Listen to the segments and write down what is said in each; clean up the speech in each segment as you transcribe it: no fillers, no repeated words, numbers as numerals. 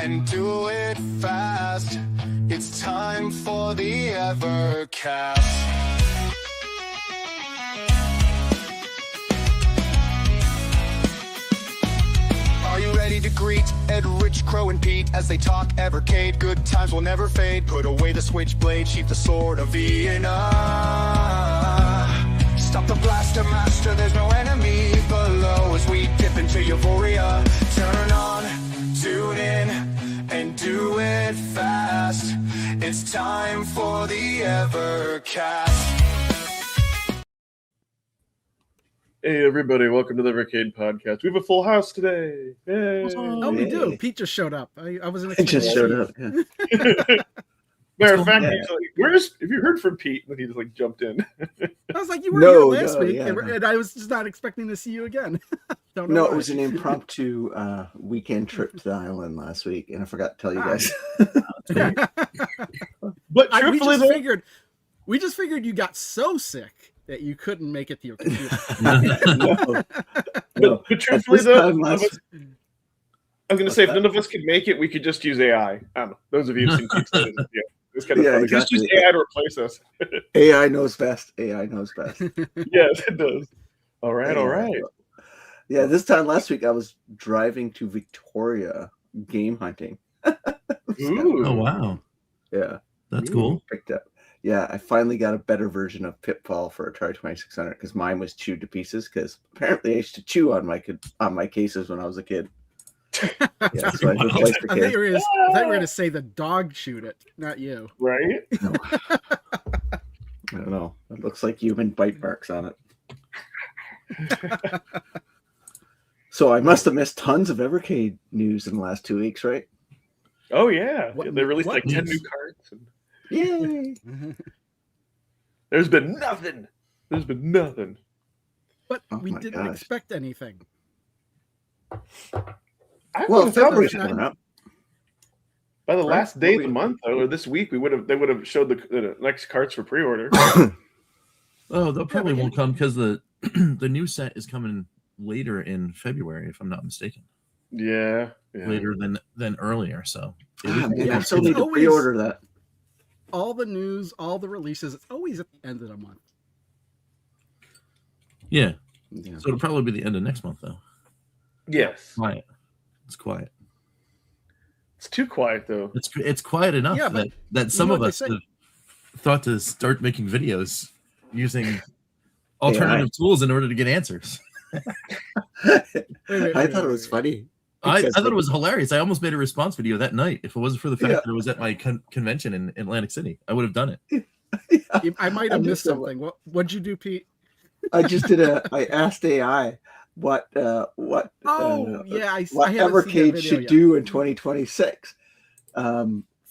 and do it fast. It's time for the Evercast. Are you ready to greet Ed, Rich, Crow, and Pete as they talk Evercade? Good times will never fade. Put away the switchblade, sheath the sword of Vienna. Stop the blaster master, there's no enemy below as we dip into euphoria. Turn on, tune in, and do it fast. It's time for the Evercast. Hey everybody, welcome to the Evercade podcast. We have a full house today. Yay. Oh, we do. Pete just showed up. I wasn't expecting just showed up. Yeah. Matter of fact, he's like, "Where's? Have you heard from Pete?" And he just like jumped in. I was like, "You were here last week," and I was just not expecting to see you again. Don't know it was an impromptu weekend trip to the island last week, and I forgot to tell you guys. But truthfully, we just figured you got so sick that you couldn't make it to your computer. But truthfully, though, I was going to say, if none of us could make it, we could just use AI. I don't know. Those of you who've seen Pete's videos, it's kind of funny. Exactly. Just use AI to replace us. AI knows best. AI knows best. Yes, it does. All right, all right. Yeah, this time last week, I was driving to Victoria game hunting. Ooh. Oh, wow. Yeah. That's cool. Picked up. Yeah, I finally got a better version of Pitfall for Atari 2600 because mine was chewed to pieces. Because apparently I used to chew on my cases when I was a kid. Yeah, so I replaced the case. I thought you were going to say the dog chewed it, not you. Right? No. I don't know. It looks like human bite marks on it. So I must have missed tons of Evercade news in the last 2 weeks, right? Oh yeah, they released like 10 new cards. Yay! There's been nothing. But we didn't expect anything. Well, February's coming up. By the last day of the month, though, or this week, they would have showed the next cards for pre-order. Oh, they probably won't come because the new set is coming later in February, if I'm not mistaken. Yeah. Later than earlier. So I still need to pre-order that. All the news, all the releases, it's always at the end of the month. Yeah. So it'll probably be the end of next month, though. Yes. Quiet. It's quiet. It's too quiet, though. It's quiet enough that some of us have thought to start making videos using alternative tools in order to get answers. I thought it was funny. I thought it was hilarious. I almost made a response video that night. If it wasn't for the fact that I was at my convention in Atlantic City, I would have done it. I might have missed something. What'd you do, Pete? I just did I asked AI what Evercade should do in 2026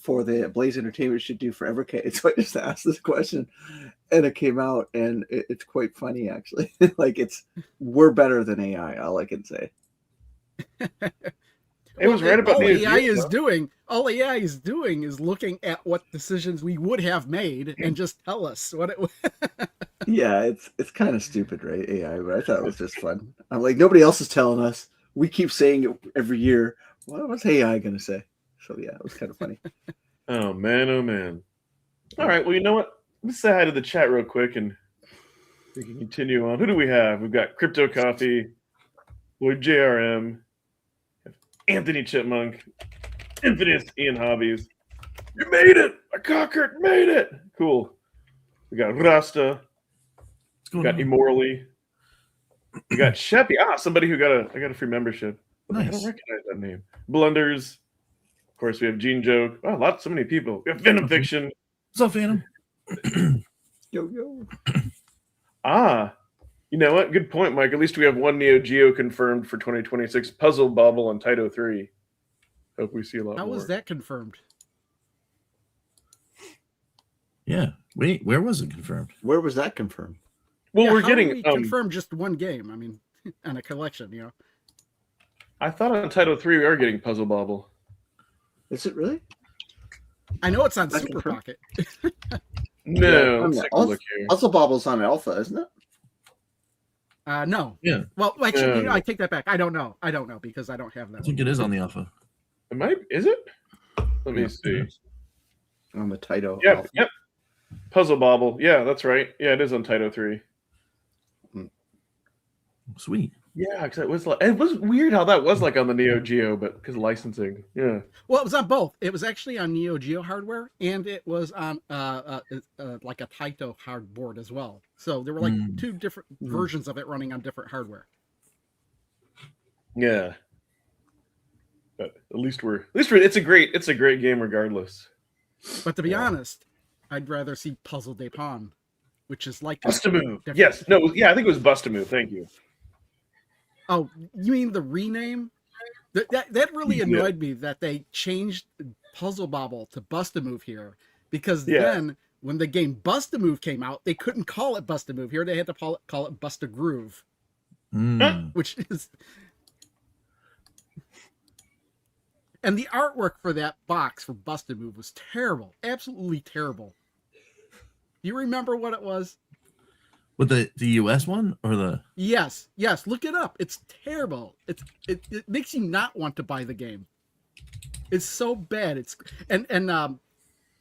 for the Blaze Entertainment should do for Evercade. So I just asked this question and it came out and it's quite funny actually. Like we're better than AI, all I can say. It was right about all AI is doing is looking at what decisions we would have made and just tell us what it was. Yeah, it's kind of stupid, right? AI, but I thought it was just fun. I'm like, nobody else is telling us. We keep saying it every year. What's AI gonna say? So yeah, it was kind of funny. Oh man. All right, well, you know what? Let's say hi to the chat real quick and we can continue on. Who do we have? We've got Crypto Coffee, Lloyd JRM, Anthony Chipmunk, Infamous Ian Hobbies. You made it! I conquered, made it! Cool. We got Rasta. We got Immorally. We got Sheppy. Somebody who got a free membership. Nice. I don't recognize that name. Blunders. Of course, we have Genejoke. Oh, so many people. We have Venom Fiction. What's up, Phantom? Yo. You know what? Good point, Mike. At least we have one Neo Geo confirmed for 2026. Puzzle Bobble on Taito 3. Hope we see a lot more. How was that confirmed? Yeah. Wait, where was it confirmed? Where was that confirmed? Well, we're getting we confirmed just one game. I mean, and a collection, you know. I thought on Taito 3 we are getting Puzzle Bobble. Is it really? I know it's on Super Pocket. No, let's take a look here. Puzzle Bobble's on Alpha, isn't it? No. Yeah. Well, actually, I take that back. I don't know because I don't have that. I think it is on the Alpha. Is it? Let me see. On the Taito. Yeah, yep. Puzzle Bobble. Yeah, that's right. Yeah, it is on Taito 3. Sweet. Yeah, because it was weird how that was like on the Neo Geo, but because of licensing. Yeah. Well, it was on both. It was actually on Neo Geo hardware, and it was on like a Taito hardboard as well. So there were like two different versions of it running on different hardware. Yeah. But at least it's a great game regardless. But to be honest, I'd rather see Puzzle de Pon, which is like Bust-A-Move. Yes. No. Yeah, I think it was Bust-A-Move. Thank you. Oh, you mean the rename? That really annoyed me that they changed Puzzle Bobble to Bust-A-Move here, because then when the game Bust-A-Move came out, they couldn't call it Bust-A-Move here. They had to call it Bust-A-Groove, which is. And the artwork for that box for Bust-A-Move was terrible, absolutely terrible. Do you remember what it was? With the US one or the? Yes, look it up. It's terrible. It makes you not want to buy the game. It's so bad. It's and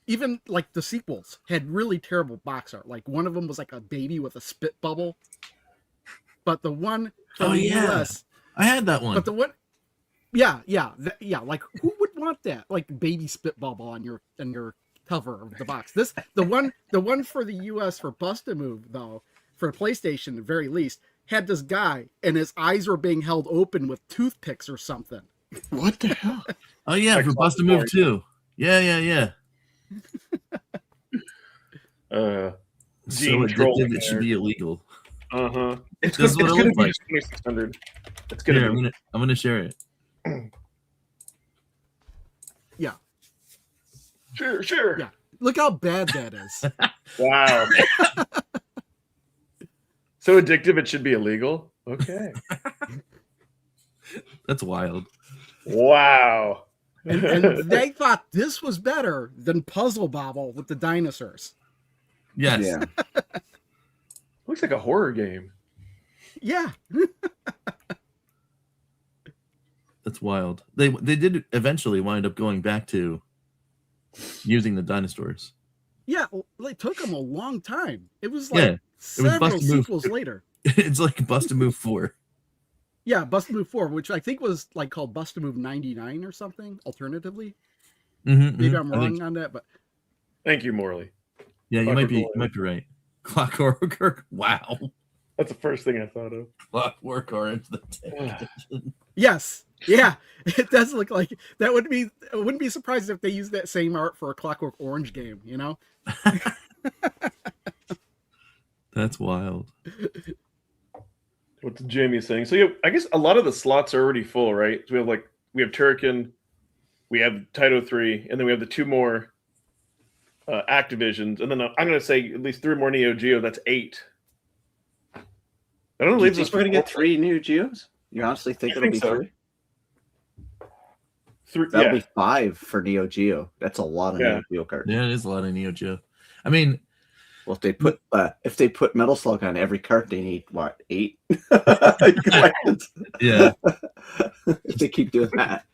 even like the sequels had really terrible box art. Like one of them was like a baby with a spit bubble. But the one from the US, I had that one. But the one, yeah. Like who would want that? Like baby spit bubble on your cover of the box. The one for the US for Bust-A-Move though, for PlayStation at the very least, had this guy and his eyes were being held open with toothpicks or something. What the hell? Oh yeah, like for Bust-A-Move too. Yeah. So addictive it should be illegal. It's going to be 2600. It's going to be. I'm going to share it. Yeah. Sure. Yeah. Look how bad that is. Wow. So addictive it should be illegal? Okay. That's wild. Wow. And they thought this was better than Puzzle Bobble with the dinosaurs. Yes. Yeah. Looks like a horror game. Yeah. That's wild. They did eventually wind up going back to using the dinosaurs. Yeah, it took them a long time. It was like several Bust-A-Move sequels later. It's like Bust-A-Move 4. Yeah, Bust-A-Move 4, which I think was like called Bust-A-Move 99 or something, alternatively. Maybe I'm wrong on that, but thank you, Morley. Yeah, you might be right. Clockwork. Wow. That's the first thing I thought of. Clockwork Orange the Tank Edition. Yes. Yeah. It does look like that. I wouldn't be surprised if they used that same art for a Clockwork Orange game, you know? That's wild. What's Jamie saying? So yeah, I guess a lot of the slots are already full, right? So we have Turrican, we have Taito 3, and then we have the two more Activisions, and then I'm going to say at least 3 more Neo Geo. That's 8. I don't know. Do you think we're going to get 3 Neo Geos? You honestly think it'll be 3? 3? That'll be 5 for Neo Geo. That's a lot of Neo Geo cards. Yeah, it is a lot of Neo Geo. I mean, well, if they put Metal Slug on every cart, they need what, 8? Yeah. If they keep doing that.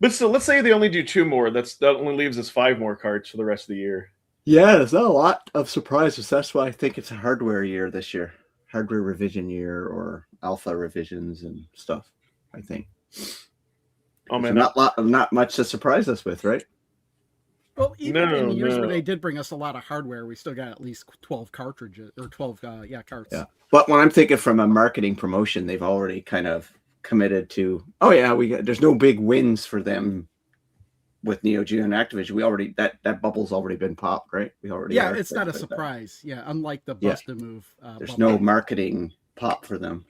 But so let's say they only do 2 more. That only leaves us 5 more cards for the rest of the year. Yeah, there's not a lot of surprises. That's why I think it's a hardware year this year. Hardware revision year or alpha revisions and stuff, I think. Oh man, not much to surprise us with, right? Well, even in years where they did bring us a lot of hardware, we still got at least 12 cartridges or 12 carts. Yeah. But when I'm thinking from a marketing promotion, they've already kind of committed to, there's no big wins for them with Neo Geo and Activision. We already that bubble's already been popped, right? We already it's not a surprise. That. Yeah, unlike the Bust-A-Move. There's bubble. no marketing pop for them.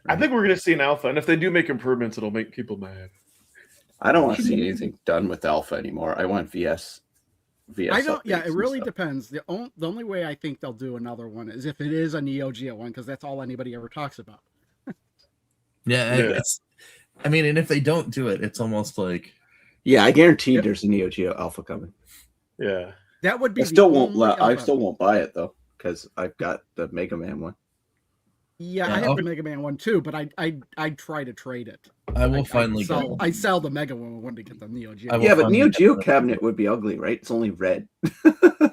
I think we're going to see an alpha, and if they do make improvements, it'll make people mad. I don't want to see anything done with alpha anymore. I want VS. I don't. Yeah, it really depends. The only way I think they'll do another one is if it is a Neo Geo one, because that's all anybody ever talks about. It's. I mean, and if they don't do it, it's almost like. Yeah, I guarantee there's a Neo Geo alpha coming. Yeah, that would be. I still won't buy it though because I've got the Mega Man one. Yeah, I have the Mega Man one too, but I'd try to trade it. I will finally go. I sell the Mega one when to get the Neo Geo. Yeah, but Neo Geo cabinet would be ugly, right? It's only red.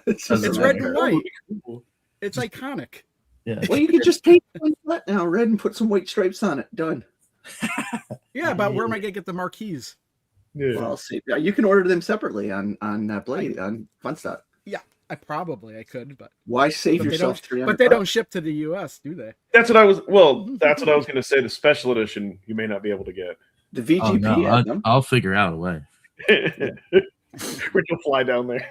It's red and white. It's iconic. Yeah. Well, you could just paint it now red and put some white stripes on it. Done. Yeah, but where am I gonna get the marquees? Yeah. Well, I'll see. You can order them separately on Blade on Funstock. Yeah, I could, but why save yourself $300? But they don't ship to the U.S., do they? That's what I was. Well, that's what I was going to say. The special edition you may not be able to get. The VGP. I'll figure out a way. We're gonna fly down there.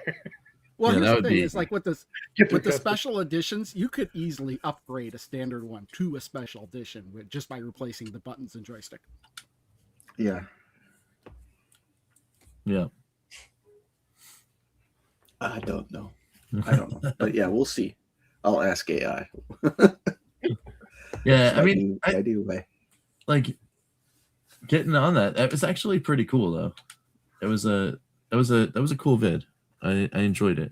Well, here's the thing: is like with the special editions, you could easily upgrade a standard one to a special edition just by replacing the buttons and joystick. Yeah. Yeah. I don't know. But yeah, we'll see. I'll ask AI. Yeah, I mean, I do. Like getting on that. It was actually pretty cool, though. That was a cool vid. I enjoyed it.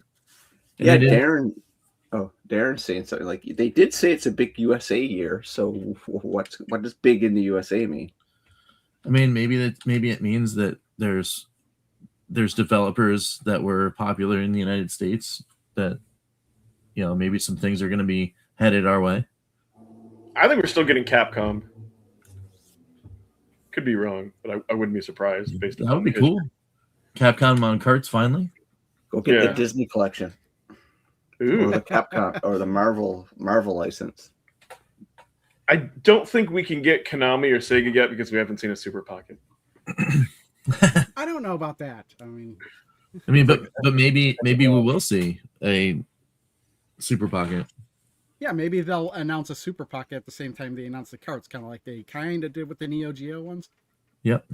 And yeah, Darren's saying something like they did say it's a big USA year. So what does big in the USA mean? I mean, maybe it means that there's developers that were popular in the United States that, you know, maybe some things are going to be headed our way. I think we're still getting Capcom. Could be wrong, but I wouldn't be surprised based on that would be cool. Capcom on carts finally. Go get the Disney collection. Ooh. Or the Capcom or the Marvel license. I don't think we can get Konami or Sega yet because we haven't seen a Super Pocket. I don't know about that. I mean, but maybe we will see a Super Pocket. Yeah, maybe they'll announce a Super Pocket at the same time they announce the carts, kind of like they kind of did with the Neo Geo ones. Yep.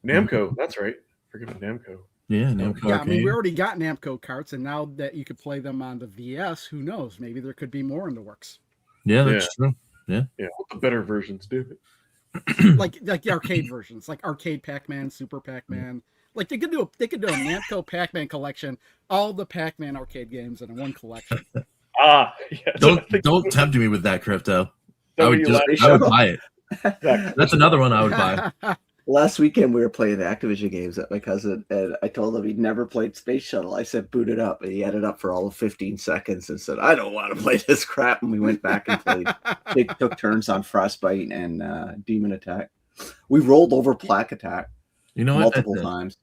Namco, that's right. Forget about Namco. Yeah, Namco. Yeah, I mean, we already got Namco carts, and now that you could play them on the VS, who knows? Maybe there could be more in the works. Yeah, that's true. Yeah. Yeah, the better versions do it. like the arcade versions, like Arcade Pac-Man, Super Pac-Man. Like they could do a Namco Pac-Man collection, all the Pac-Man arcade games in one collection. Yeah. Don't tempt me with that, Crypto. I would buy it. That's another one I would buy. Last weekend we were playing Activision games at my cousin, and I told him he'd never played Space Shuttle. I said boot it up, and he had it up for all of 15 seconds and said, I don't want to play this crap. And we went back and played. They took turns on Frostbite and Demon Attack. We rolled over Plaque Attack. You know multiple times.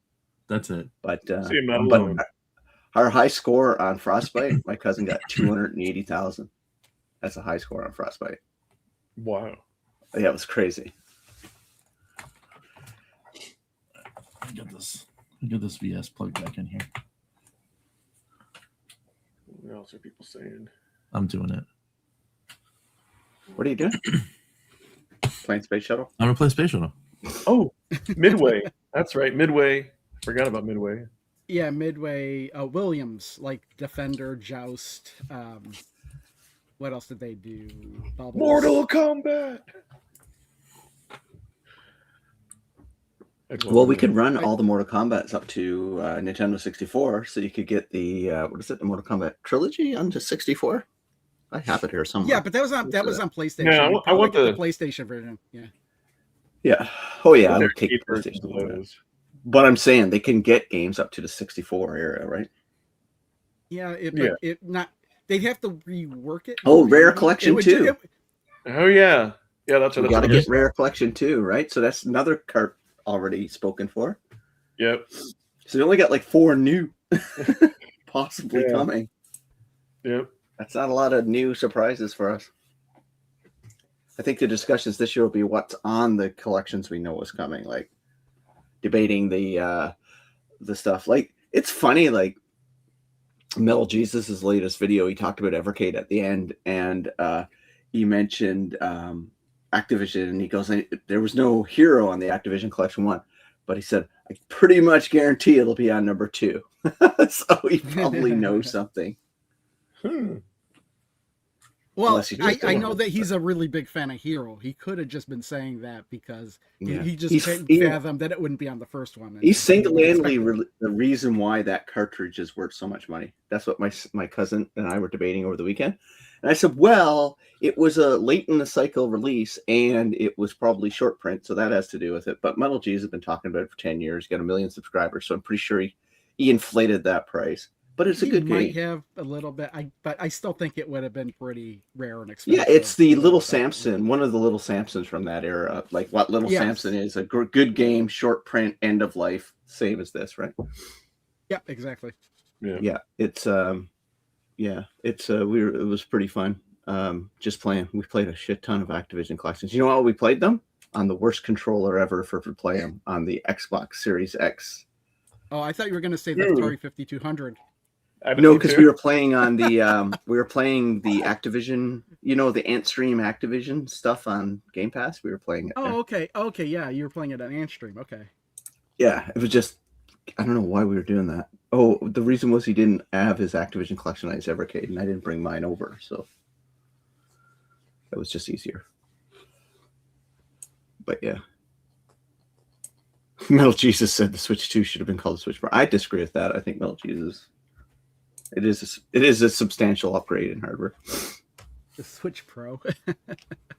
That's it. But our high score on Frostbite, my cousin got 280,000. That's a high score on Frostbite. Wow. Yeah, it was crazy. Get this VS plugged back in here. What else are people saying? I'm doing it. What are you doing? Playing Space Shuttle? I'm gonna play Space Shuttle. Oh, Midway. That's right, Midway. Forgot about Midway. Yeah, Midway. Williams, like Defender, Joust. What else did they do? Bubbles. Mortal Kombat. Well, we could run all the Mortal Kombats up to Nintendo 64, so you could get the the Mortal Kombat trilogy onto 64. I have it here somewhere. Yeah, but that was on PlayStation. No, I want the PlayStation version. Yeah. Yeah. Oh yeah, I would take PlayStation. But I'm saying they can get games up to the 64 era, right? Yeah. They'd have to rework it. Oh, Rare Collection 2. Oh yeah, that's what. We got to get Rare Collection 2, right? So that's another cart already spoken for. Yep. So they only got like 4 new possibly coming. Yep. That's not a lot of new surprises for us. I think the discussions this year will be what's on the collections we know is coming, like debating the stuff. Like it's funny, like Metal Jesus' latest video, he talked about Evercade at the end, and he mentioned Activision, and he goes, there was no hero on the Activision Collection 1, but he said, I pretty much guarantee it'll be on number 2. So he probably knows something. Well, I know that he's a really big fan of Hero. He could have just been saying that because he just couldn't fathom that it wouldn't be on the first one. He's single-handedly the reason why that cartridge is worth so much money. That's what my cousin and I were debating over the weekend. And I said, well, it was a late in the cycle release, and it was probably short print, so that has to do with it. But Metal G's has been talking about it for 10 years, got 1 million subscribers, so I'm pretty sure he inflated that price. But it's a good game. Might have a little bit, but I still think it would have been pretty rare and expensive. Yeah, it's the Little Samson, one of the Little Samsons from that era. Like what Little Samson is, a good game, short print, end of life, same as this, right? Yeah, exactly. Yeah, it's it was pretty fun. Just playing. We played a shit ton of Activision collections. You know how we played them? On the worst controller ever for play them on the Xbox Series X. Oh, I thought you were going to say the Atari 5200. No, because we were playing on the the Activision, the Antstream Activision stuff on Game Pass. We were playing it. Oh, okay, yeah, you were playing it on Antstream. Okay. Yeah, it was just, I don't know why we were doing that. Oh, the reason was he didn't have his Activision collection on his Evercade, and I didn't bring mine over, so that was just easier. But yeah. Metal Jesus said the Switch 2 should have been called the Switch Pro. I disagree with that. I think Metal Jesus, it is a substantial upgrade in hardware. The Switch Pro.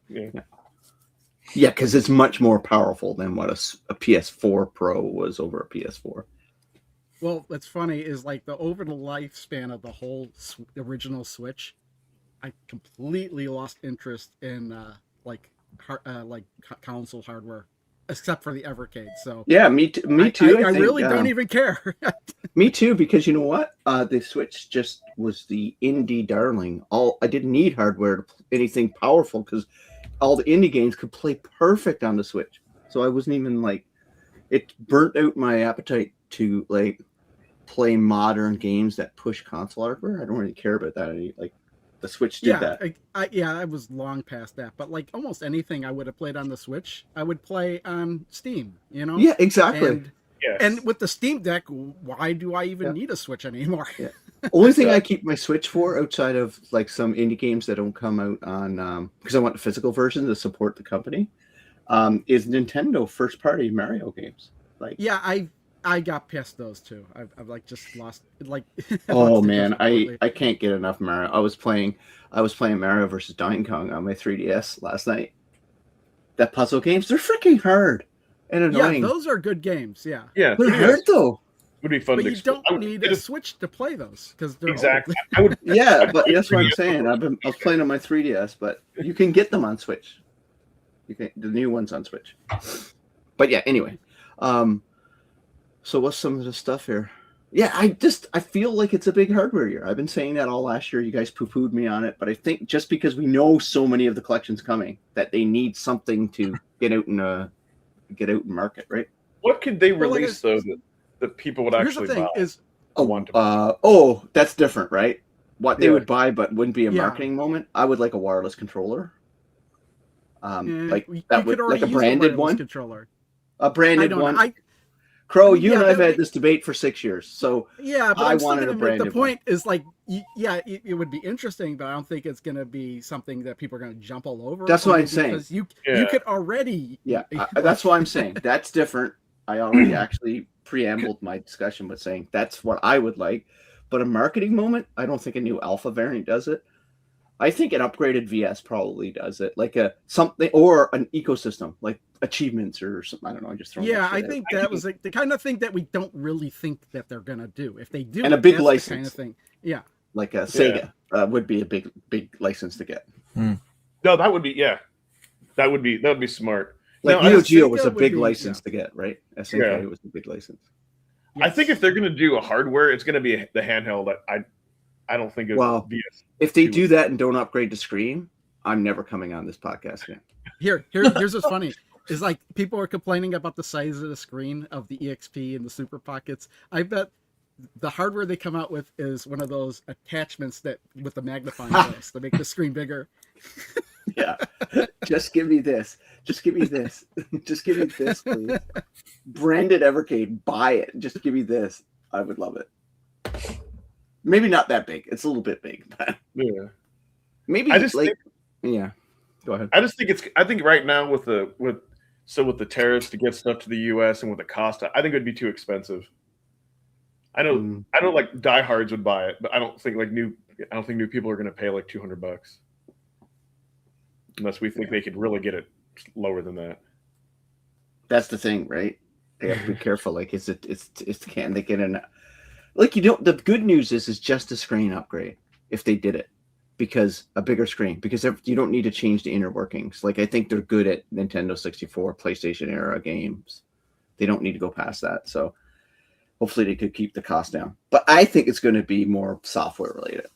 Yeah, because it's much more powerful than what a PS4 Pro was over a PS4. Well, what's funny is like over the lifespan of the whole original Switch, I completely lost interest in console hardware, except for the Evercade. So yeah, me too. I really don't even care. Me too, because you know what? The Switch just was the indie darling. I didn't need hardware to anything powerful because all the indie games could play perfect on the Switch. So I wasn't even it burnt out my appetite to play modern games that push console hardware. I don't really care about that. The Switch did that. I was long past that. But almost anything I would have played on the Switch, I would play on Steam. Yeah, exactly. And with the Steam Deck, why do I even need a Switch anymore? Yeah. Only thing I keep my Switch for, outside of some indie games that don't come out on, because I want the physical version to support the company, is Nintendo first party Mario games. I got past those too. I've just lost Oh man, I can't get enough Mario. I was playing Mario versus Donkey Kong on my 3DS last night. That puzzle games, they're freaking hard and annoying. Yeah, those are good games. Yeah, yeah, they're hard though. Would be fun. But you don't need a Switch to play those because they're exactly. Old. I would. Yeah, but that's what I'm saying. I was playing on my 3DS, but you can get them on Switch. The new ones on Switch. But yeah, anyway. So what's some of the stuff here? Yeah, I feel like it's a big hardware year. I've been saying that all last year. You guys poo-pooed me on it, but I think just because we know so many of the collections coming, that they need something to get out and market, right? What could they release though that people would actually buy? That's different, right? What they would buy, but wouldn't be a marketing moment. I would like a wireless controller. A branded one. Controller. A branded one. Crow, you and I've had this debate for 6 years, so yeah, but I wanted a branded one. The point is it would be interesting, but I don't think it's going to be something that people are going to jump all over. That's what I'm saying. Because you could already. Yeah, that's what I'm saying. That's different. I already actually preambled my discussion with saying that's what I would like, but a marketing moment, I don't think a new alpha variant does it. I think an upgraded VS probably does it, like something or an ecosystem, like achievements or something. I don't know. I just throw. Yeah, I think that was the kind of thing that we don't really think that they're gonna do. If they do, and a big license kind of thing. Yeah, like a Sega would be a big license to get. No, that would be smart. Like Neo Geo was a big license to get, right? SNK was a big license. Yes. I think if they're gonna do a hardware, it's gonna be the handheld. I don't think. If they do that and don't upgrade the screen, I'm never coming on this podcast again. Here's what's funny. Is people are complaining about the size of the screen of the EXP and the Super Pockets. I bet the hardware they come out with is one of those attachments that with the magnifying glass to make the screen bigger. Yeah. Just give me this. Just give me this. Just give me this, please. Branded Evercade. Buy it. Just give me this. I would love it. Maybe not that big. It's a little bit big, but maybe yeah. Go ahead. I think right now with the tariffs to get stuff to the US and with the cost, I think it would be too expensive. I know diehards would buy it, but I don't think new I don't think new people are going to pay like $200 unless we think they could really get it lower than that. That's the thing, right? They have to be careful. Like, can they get in? Like, you don't. The good news is just a screen upgrade if they did it, because a bigger screen, because you don't need to change the inner workings. Like, I think they're good at Nintendo 64, PlayStation era games. They don't need to go past that. So hopefully they could keep the cost down. But I think it's going to be more software related.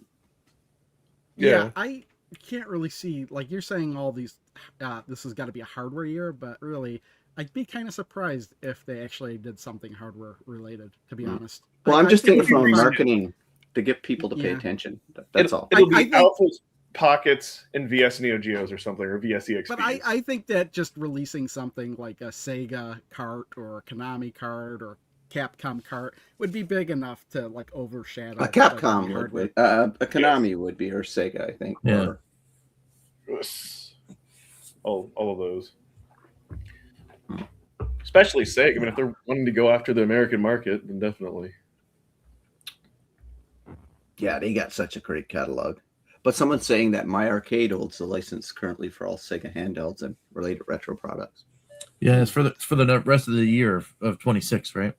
Yeah, I can't really see, like you're saying all these, this has got to be a hardware year, but really, I'd be kind of surprised if they actually did something hardware related, to be honest. Well, I'm just thinking from marketing marketing to get people to pay attention. That's all. It'll be Alpha's Pockets and VS Neo Geos or something, or VS EXPs. But I think that just releasing something like a Sega cart or a Konami cart or Capcom cart would be big enough to like overshadow a Capcom would, a Konami would be, or Sega, I think. Yeah. All of those. Especially Sega. I mean, if they're wanting to go after the American market, then definitely. Yeah, they got such a great catalog. But someone's saying that My Arcade holds the license currently for all Sega handhelds and related retro products. Yeah, it's for the rest of the year of 26, right?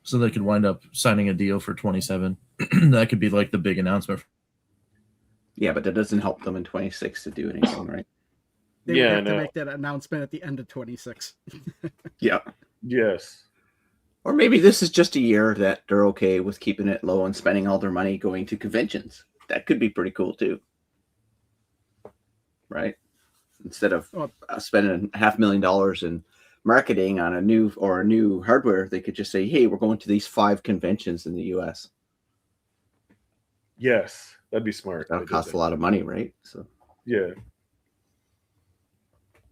So they could wind up signing a deal for 27. That could be like the big announcement. Yeah, but that doesn't help them in 26 to do anything, right? They would have to make that announcement at the end of 26. Yeah. Yes. Or maybe this is just a year that they're okay with keeping it low and spending all their money going to conventions. That could be pretty cool too. Right? Instead of spending $500,000 in marketing on a new hardware, they could just say, hey, we're going to these 5 conventions in the US. Yes, that'd be smart. That'll cost a lot of money, right? So yeah.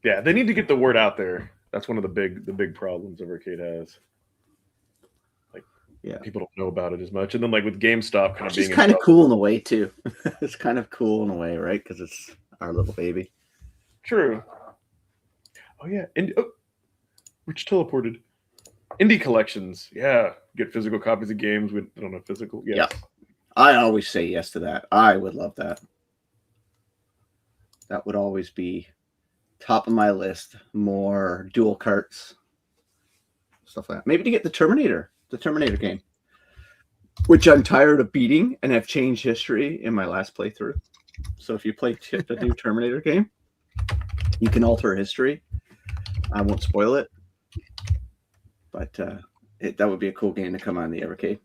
Yeah, they need to get the word out there. That's one of the big problems Evercade has. Like, yeah, people don't know about it as much. And then like with GameStop kind of being kind of cool in a way too. It's kind of cool in a way, right? Because it's our little baby. True. Oh yeah, which teleported. Indie collections, yeah. Get physical copies of games. We don't have physical. Yes. Yeah, I always say yes to that. I would love that. That would always be top of my list. More dual carts, stuff like that. Maybe to get the Terminator game, which I'm tired of beating and have changed history in my last playthrough. So if you play the new Terminator game, you can alter history. I won't spoil it, but that would be a cool game to come on the Evercade.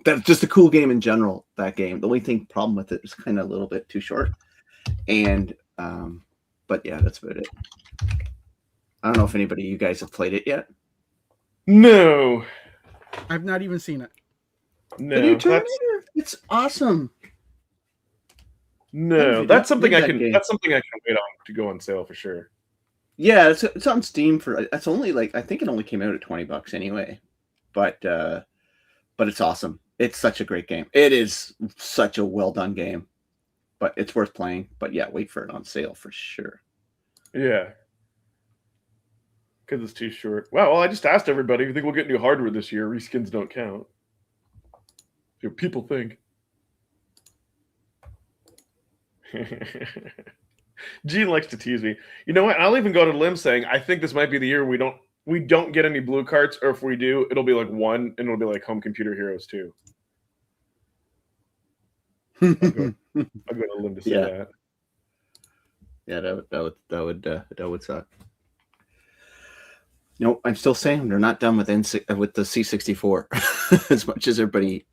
That's just a cool game in general. That game. The only problem with it is kind of a little bit too short, and but yeah, that's about it. I don't know if anybody of you guys have played it yet. No, I've not even seen it. No, the new Terminator. It's awesome. No, that's something I can. That's something I can wait on to go on sale for sure. Yeah, it's on Steam for. It's only like I think it only came out at $20 anyway, but it's awesome. It's such a great game. It is such a well done game, but it's worth playing. But yeah, wait for it on sale for sure. Yeah, because it's too short. Wow. Well, I just asked everybody. You think we'll get new hardware this year? Reskins don't count. People think. Gene likes to tease me. You know what? I'll even go to limb saying I think this might be the year we don't get any blue carts, or if we do, it'll be like 1, and it'll be like Home Computer Heroes 2. I'll go to limb to say that. Yeah, that would suck. No, I'm still saying they're not done with the C64 as much as everybody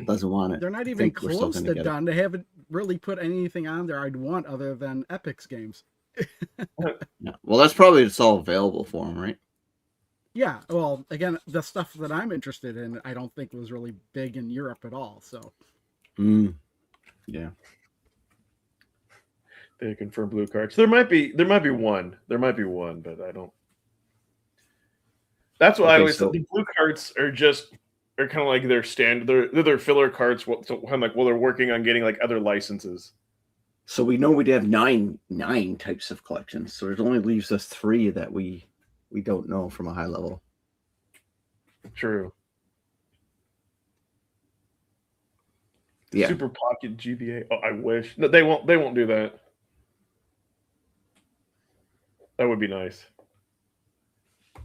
doesn't want it. They're not even close to done. They haven't really put anything on there I'd want other than Epic's games. Yeah. Well, that's probably it's all available for them, right? Yeah. Well, again, the stuff that I'm interested in, I don't think was really big in Europe at all. So. Yeah. They confirm blue cards. There might be one. There might be one, but I don't. That's what I always said. The blue cards are kind of like their standard. They're their filler cards. While they're working on getting like other licenses. So we know we'd have nine types of collections. So it only leaves us 3 that we don't know from a high level. True. Yeah. Super Pocket GBA. Oh, I wish. No, they won't do that. That would be nice. I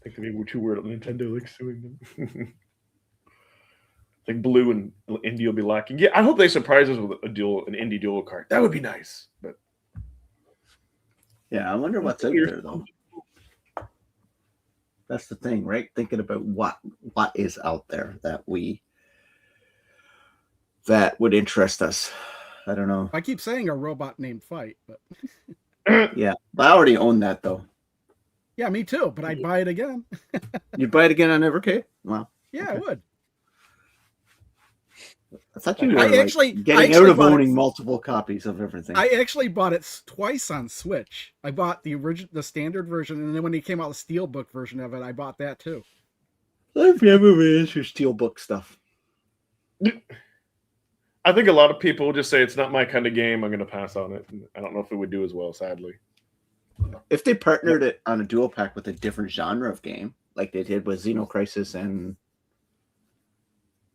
think maybe we're too weird at Nintendo like suing them. Like Blue and Indie will be lacking. Yeah, I hope they surprise us with an indie dual card. That would be nice. But yeah, I wonder what's out there though. That's the thing, right? Thinking about what is out there that would interest us. I don't know. I keep saying a robot named Fight, but yeah, but I already own that though. Yeah, me too. But I'd buy it again. You'd buy it again on Evercade? Wow. Yeah, okay. I would. I thought you were getting out of owning multiple copies of everything. I actually bought it twice on Switch. I bought the standard version, and then when they came out the Steelbook version of it, I bought that too. I've never been into Steelbook stuff. I think a lot of people just say it's not my kind of game. I'm going to pass on it. I don't know if it would do as well, sadly. If they partnered it on a dual pack with a different genre of game, like they did with Xenocrisis and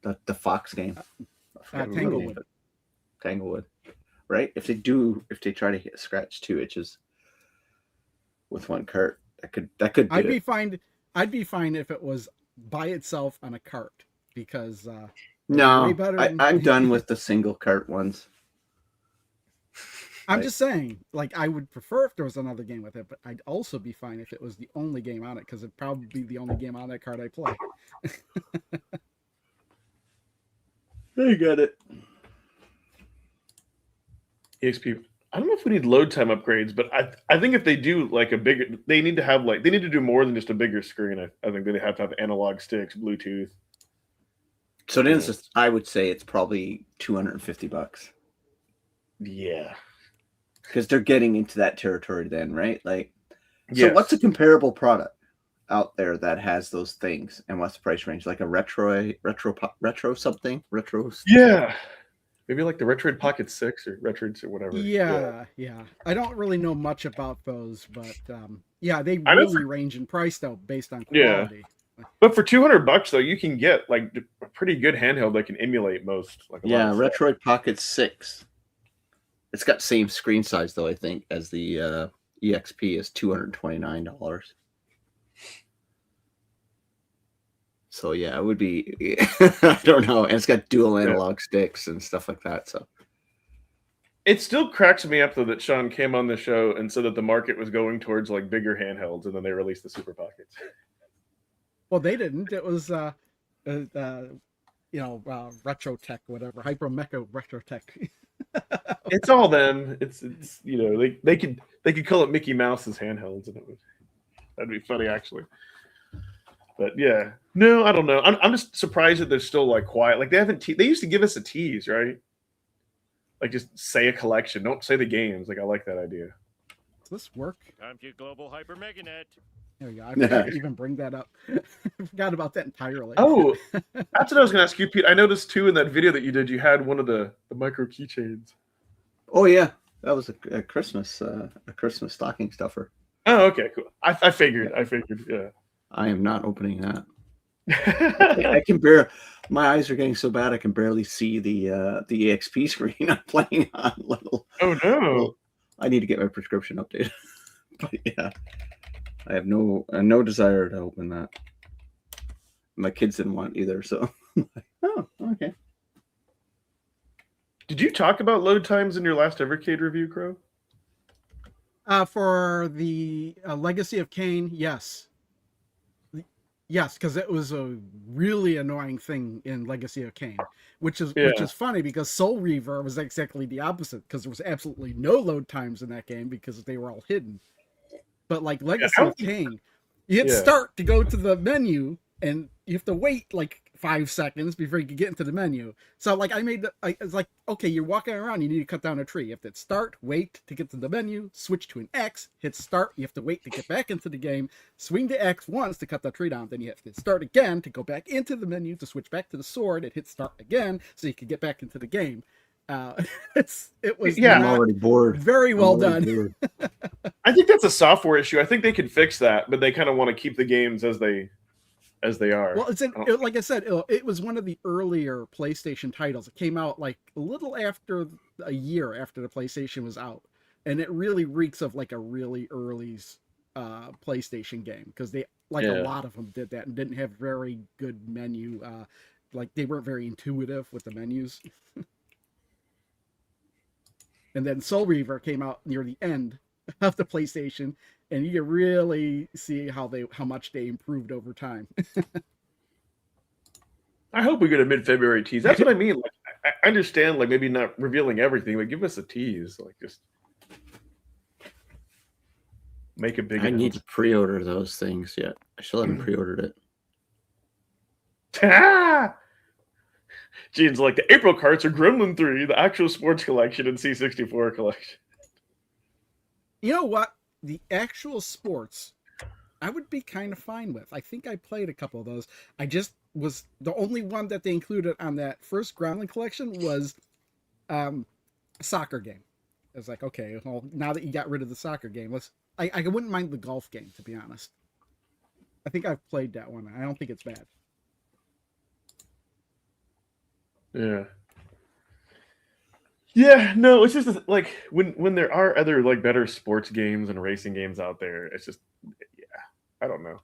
the Fox game, Tanglewood, right? If they try to scratch 2 itches with one cart, that could. I'd be fine if it was by itself on a cart because no, I'm done with the single cart ones. I'm just saying, like, I would prefer if there was another game with it, but I'd also be fine if it was the only game on it, because it'd probably be the only game on that card I play. I get it. EXP. I don't know if we need load time upgrades, but I think if they do like they need to do more than just a bigger screen. I think they have to have analog sticks, Bluetooth. So then I would say it's probably $250. Yeah. Because they're getting into that territory then, right? Like, so what's a comparable product out there that has those things, and what's the price range? Like a retro something? Yeah. Maybe like the Retroid Pocket 6 or Retroids or whatever. Yeah. I don't really know much about those, but they really range in price though, based on quality. Yeah. But for $200 though, you can get like a pretty good handheld that can emulate most. Retroid Pocket 6. It's got same screen size though, I think, as the EXP is $229. So yeah, it would be. I don't know, and it's got dual analog sticks and stuff like that. So it still cracks me up though that Sean came on the show and said that the market was going towards like bigger handhelds, and then they released the Super Pockets. Well, they didn't. It was Retrotech, whatever, Hyper Mecha Retrotech. It's all them. It's they could call it Mickey Mouse's handhelds, and that'd be funny actually. But yeah, no, I don't know. I'm just surprised that they're still like quiet. Like they used to give us a tease, right? Like just say a collection, don't say the games. Like I like that idea. Does this work? Time to Global Hyper Meganet. There we go. I forgot to even bring that up. I forgot about that entirely. Oh, that's what I was going to ask you, Pete. I noticed too in that video that you did, you had one of the micro keychains. Oh yeah, that was a Christmas stocking stuffer. Oh, okay, cool. I figured. Yeah. I am not opening that. I can barely. My eyes are getting so bad I can barely see the EXP screen I'm playing on. Oh no! I need to get my prescription updated. But yeah. I have no desire to open that. My kids didn't want either, so oh, okay. Did you talk about load times in your last Evercade review, Crow? For the Legacy of Kain, yes. Yes, because it was a really annoying thing in Legacy of Kain, which is funny because Soul Reaver was exactly the opposite, because there was absolutely no load times in that game because they were all hidden. But like Legacy of Kain, you hit start to go to the menu, and you have to wait like 5 seconds before you can get into the menu. So like it's like, okay, you're walking around, you need to cut down a tree. You have to start, wait to get to the menu, switch to an X, hit start, you have to wait to get back into the game, swing to X once to cut the tree down, then you have to start again to go back into the menu to switch back to the sword and hit start again so you can get back into the game. It was I'm already bored. Very well done. I think that's a software issue. I think they could fix that, but they kind of want to keep the games as they as they are. Well, like I said, it was one of the earlier PlayStation titles. It came out like a little after a year after the PlayStation was out, and it really reeks of like a really early PlayStation game because they a lot of them did that and didn't have very good menu. Like they weren't very intuitive with the menus. And then Soul Reaver came out near the end of the PlayStation, and you can really see how much they improved over time. I hope we get a mid-February tease. That's what I mean. Like, I understand, like maybe not revealing everything, but give us a tease. Like, just make a big. I need to pre-order those things yet. I still haven't pre-ordered it. Gene's like the April carts are Gremlin 3, the actual sports collection, and C64 collection. You know what? The actual sports, I would be kind of fine with. I think I played a couple of those. I just was the only one that they included on that first Gremlin collection was a soccer game. I was like, okay, well, now that you got rid of the soccer game, I wouldn't mind the golf game, to be honest. I think I've played that one. I don't think it's bad. Yeah. Yeah, no, it's just like when there are other like better sports games and racing games out there, it's just I don't know.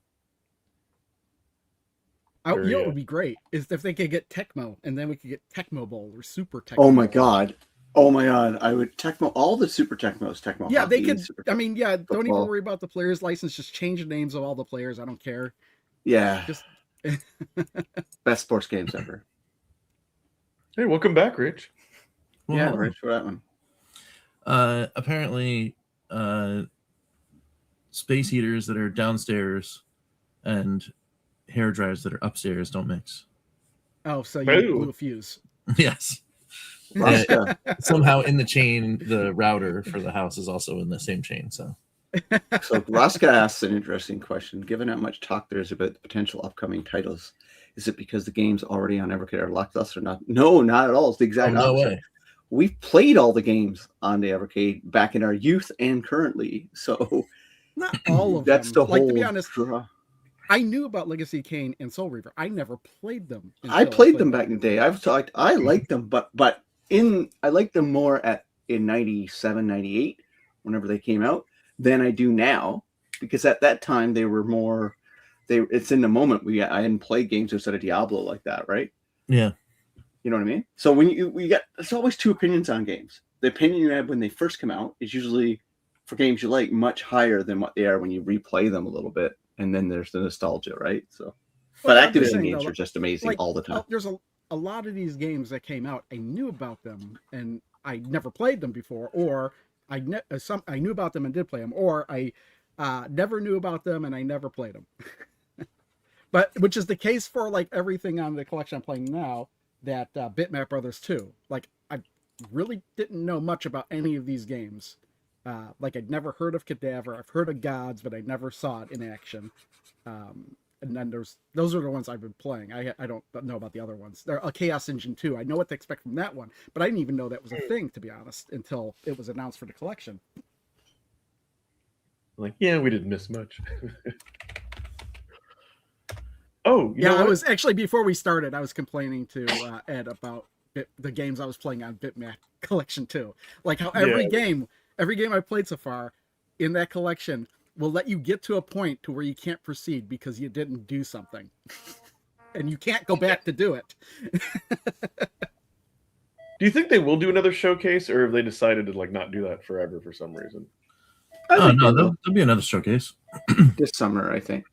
You know what would be great is if they could get Tecmo, and then we could get Tecmo Bowl or Super Tecmo. Oh my god! I would Tecmo all the Super Tecmos. Tecmo. Yeah, hockey, they could. Super I mean, yeah, football. don't even worry about the players' license. Just change the names of all the players. I don't care. Yeah. Just Best sports games ever. Hey, welcome back, Rich. Well, Yeah, Rich, for that one. Apparently, space heaters that are downstairs and hair dryers that are upstairs don't mix. oh, so you Ooh. blew a fuse. Yes. Rosca. Somehow in the chain, the router for the house is also in the same chain. So Rosca asks an interesting question. Given how much talk there is about the potential upcoming titles, is it because the games already on Evercade are lackluster or not? No, not at all. It's the exact no opposite. way. We've played all the games on the Evercade back in our youth and currently. So Not all of that's them. the Like, whole to be honest, draw. I knew about Legacy Kane and Soul Reaver. I never played them. I played them back in the day. I liked them, but I liked them more in 97, 98, whenever they came out, than I do now. Because at that time they were more it's in the moment. I hadn't played games outside of Diablo like that, right? Yeah. You know what I mean? So when there's always two opinions on games. The opinion you have when they first come out is usually, for games you like, much higher than what they are when you replay them a little bit. And then there's the nostalgia, right? So, but I'm just Activision saying, games though, are just amazing all the time. There's a lot of these games that came out. I knew about them and I never played them before, or I knew about them and did play them, or I never knew about them and I never played them. But which is the case for like everything on the collection I'm playing now. That Bitmap Brothers 2. Like, I really didn't know much about any of these games. Like, I'd never heard of Cadaver. I've heard of Gods, but I never saw it in action. And then those are the ones I've been playing. I don't know about the other ones. There a Chaos Engine 2. I know what to expect from that one, but I didn't even know that was a thing, to be honest, until it was announced for the collection. Like, yeah, we didn't miss much. Oh, yeah, I was actually, before we started, I was complaining to Ed about the games I was playing on Bitmap Collection 2. Like how every game I played so far in that collection will let you get to a point to where you can't proceed because you didn't do something. And you can't go back to do it. Do you think they will do another showcase, or have they decided to like not do that forever for some reason? Oh no, there'll be another showcase this summer, I think.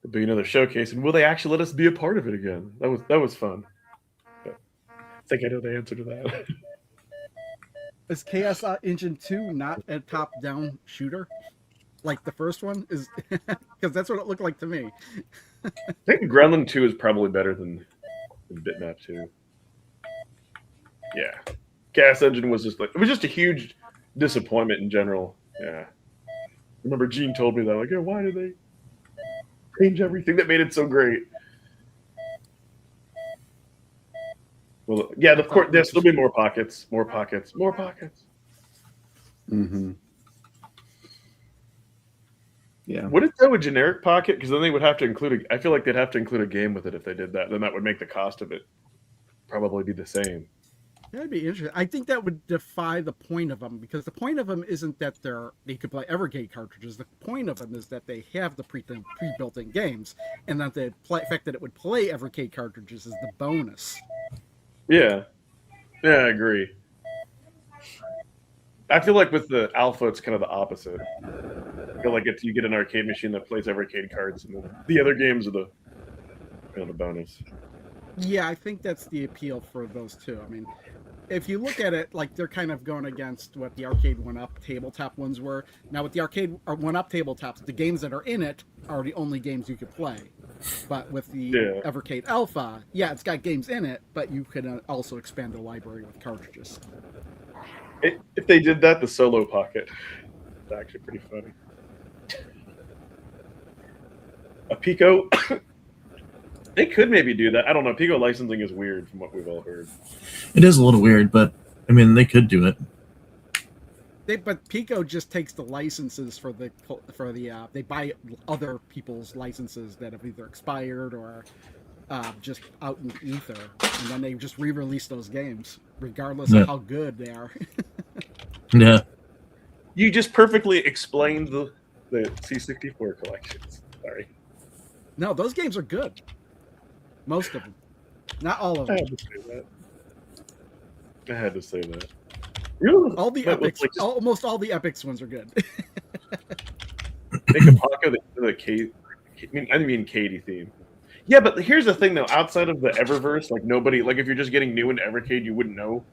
There'll be another showcase, and will they actually let us be a part of it again? That was fun. But I think I know the answer to that. Is Chaos Engine 2 not a top-down shooter? Like the first one is, because that's what it looked like to me. I think Gremlin 2 is probably better than Bitmap 2. Yeah, Gas Engine was just a huge disappointment in general. Yeah, I remember Gene told me that, like, oh, why did they change everything that made it so great? Well, yeah, of course, there'll be more pockets. Mm-hmm. Yeah. Would it though a generic pocket? Because then they would have to include. I feel like they'd have to include a game with it if they did that. Then that would make the cost of it probably be the same. That'd be interesting. I think that would defy the point of them, because the point of them isn't that they could play Evercade cartridges. The point of them is that they have the pre-built-in games, and that the fact that it would play Evercade cartridges is the bonus. Yeah, I agree. I feel like with the Alpha, it's kind of the opposite. I feel like you get an arcade machine that plays Evercade cards, and the other games are the bonus. Yeah, I think that's the appeal for those two. I mean, if you look at it, like, they're kind of going against what the Arcade 1-Up tabletop ones were. Now, with the Arcade 1-Up tabletops, the games that are in it are the only games you could play. But with the Evercade Alpha, yeah, it's got games in it, but you can also expand the library with cartridges. If they did that, the solo pocket, it's actually pretty funny. A Pico, they could maybe do that. I don't know. Pico licensing is weird from what we've all heard. It is a little weird, but I mean, they could do it. But Pico just takes the licenses for the they buy other people's licenses that have either expired or just out in ether, and then they just re-release those games regardless of how good they are. Yeah. You just perfectly explained the C64 collections. Sorry. No, those games are good. Most of them. Not all of them. I had to say that. Really? All the epics, almost all the epics ones are good. Make a pocket of the Katie. I mean Katie theme. Yeah, but here's the thing though. Outside of the Eververse, like nobody, like if you're just getting new into Evercade, you wouldn't know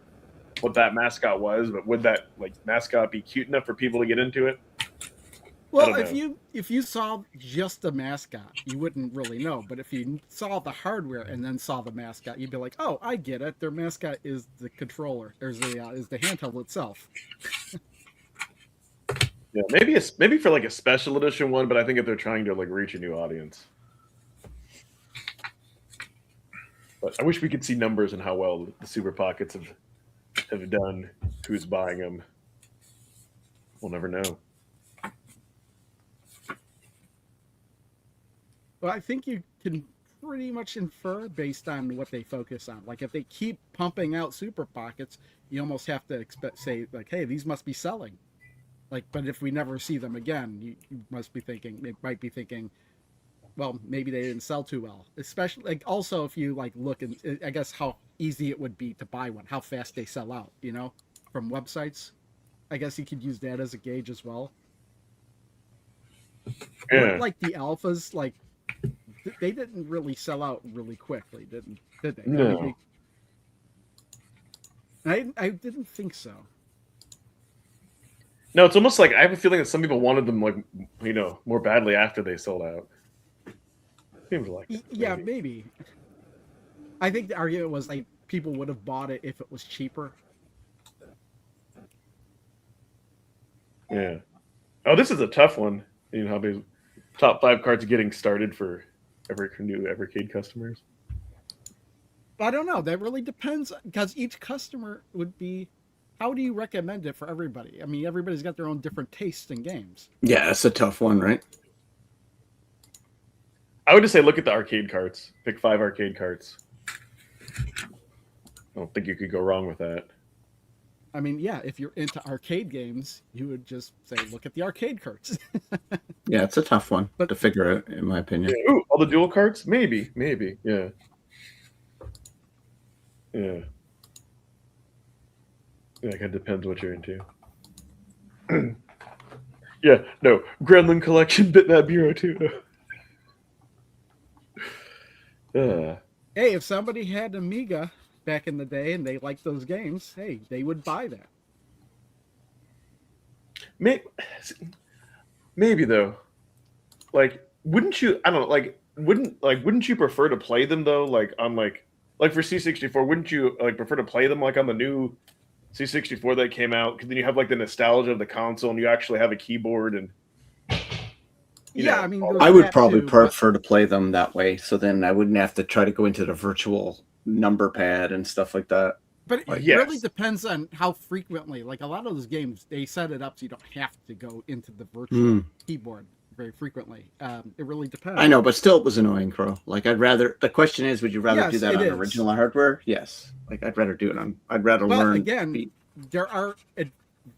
what that mascot was. But would that mascot be cute enough for people to get into it? Well, if you saw just the mascot, you wouldn't really know. But if you saw the hardware and then saw the mascot, you'd be like, "Oh, I get it. Their mascot is the controller, or is the handheld itself." Yeah, maybe for like a special edition one, but I think if they're trying to reach a new audience. But I wish we could see numbers and how well the Super Pockets have done. Who's buying them? We'll never know. Well, I think you can pretty much infer based on what they focus on. Like if they keep pumping out Super Pockets, you almost have to say "Hey, these must be selling." But if we never see them again, you might be thinking, well, maybe they didn't sell too well. Especially also if you look and I guess how easy it would be to buy one, how fast they sell out, from websites. I guess you could use that as a gauge as well. Yeah. Like the alphas, they didn't really sell out really quickly, did they? No. I didn't think so. No, it's almost like I have a feeling that some people wanted them more badly after they sold out. Seems like it, yeah, maybe. I think the argument was people would have bought it if it was cheaper. Yeah. Oh, this is a tough one. Top 5 cards getting started for new Evercade customers. I don't know. That really depends because each customer would be. How do you recommend it for everybody? I mean, everybody's got their own different tastes in games. Yeah, it's a tough one, right? I would just say look at the arcade carts. Pick 5 arcade carts. I don't think you could go wrong with that. I mean, yeah, if you're into arcade games, you would just say, look at the arcade carts. Yeah, it's a tough one to figure out, in my opinion. Yeah. Ooh, all the dual carts? Maybe. Yeah. Yeah. Yeah, it kind of depends what you're into. Yeah, no. Gremlin Collection, Bitmap Bureau too. Hey, if somebody had Amiga back in the day and they liked those games, hey, they would buy that. Maybe though. Wouldn't you? I don't know. Wouldn't you prefer to play them though? On for C64, wouldn't you prefer to play them on the new C64 that came out? Because then you have the nostalgia of the console, and you actually have a keyboard and. I mean, I would probably prefer to play them that way, so then I wouldn't have to try to go into the virtual number pad and stuff like that. But it really depends on how frequently. A lot of those games, they set it up so you don't have to go into the virtual keyboard very frequently. It really depends. I know, but still, it was annoying, Crow. Like, I'd rather. The question is, would you rather Yes, do that it on is. original hardware? Yes. Like, I'd rather do it on. I'd rather But learn. again, there are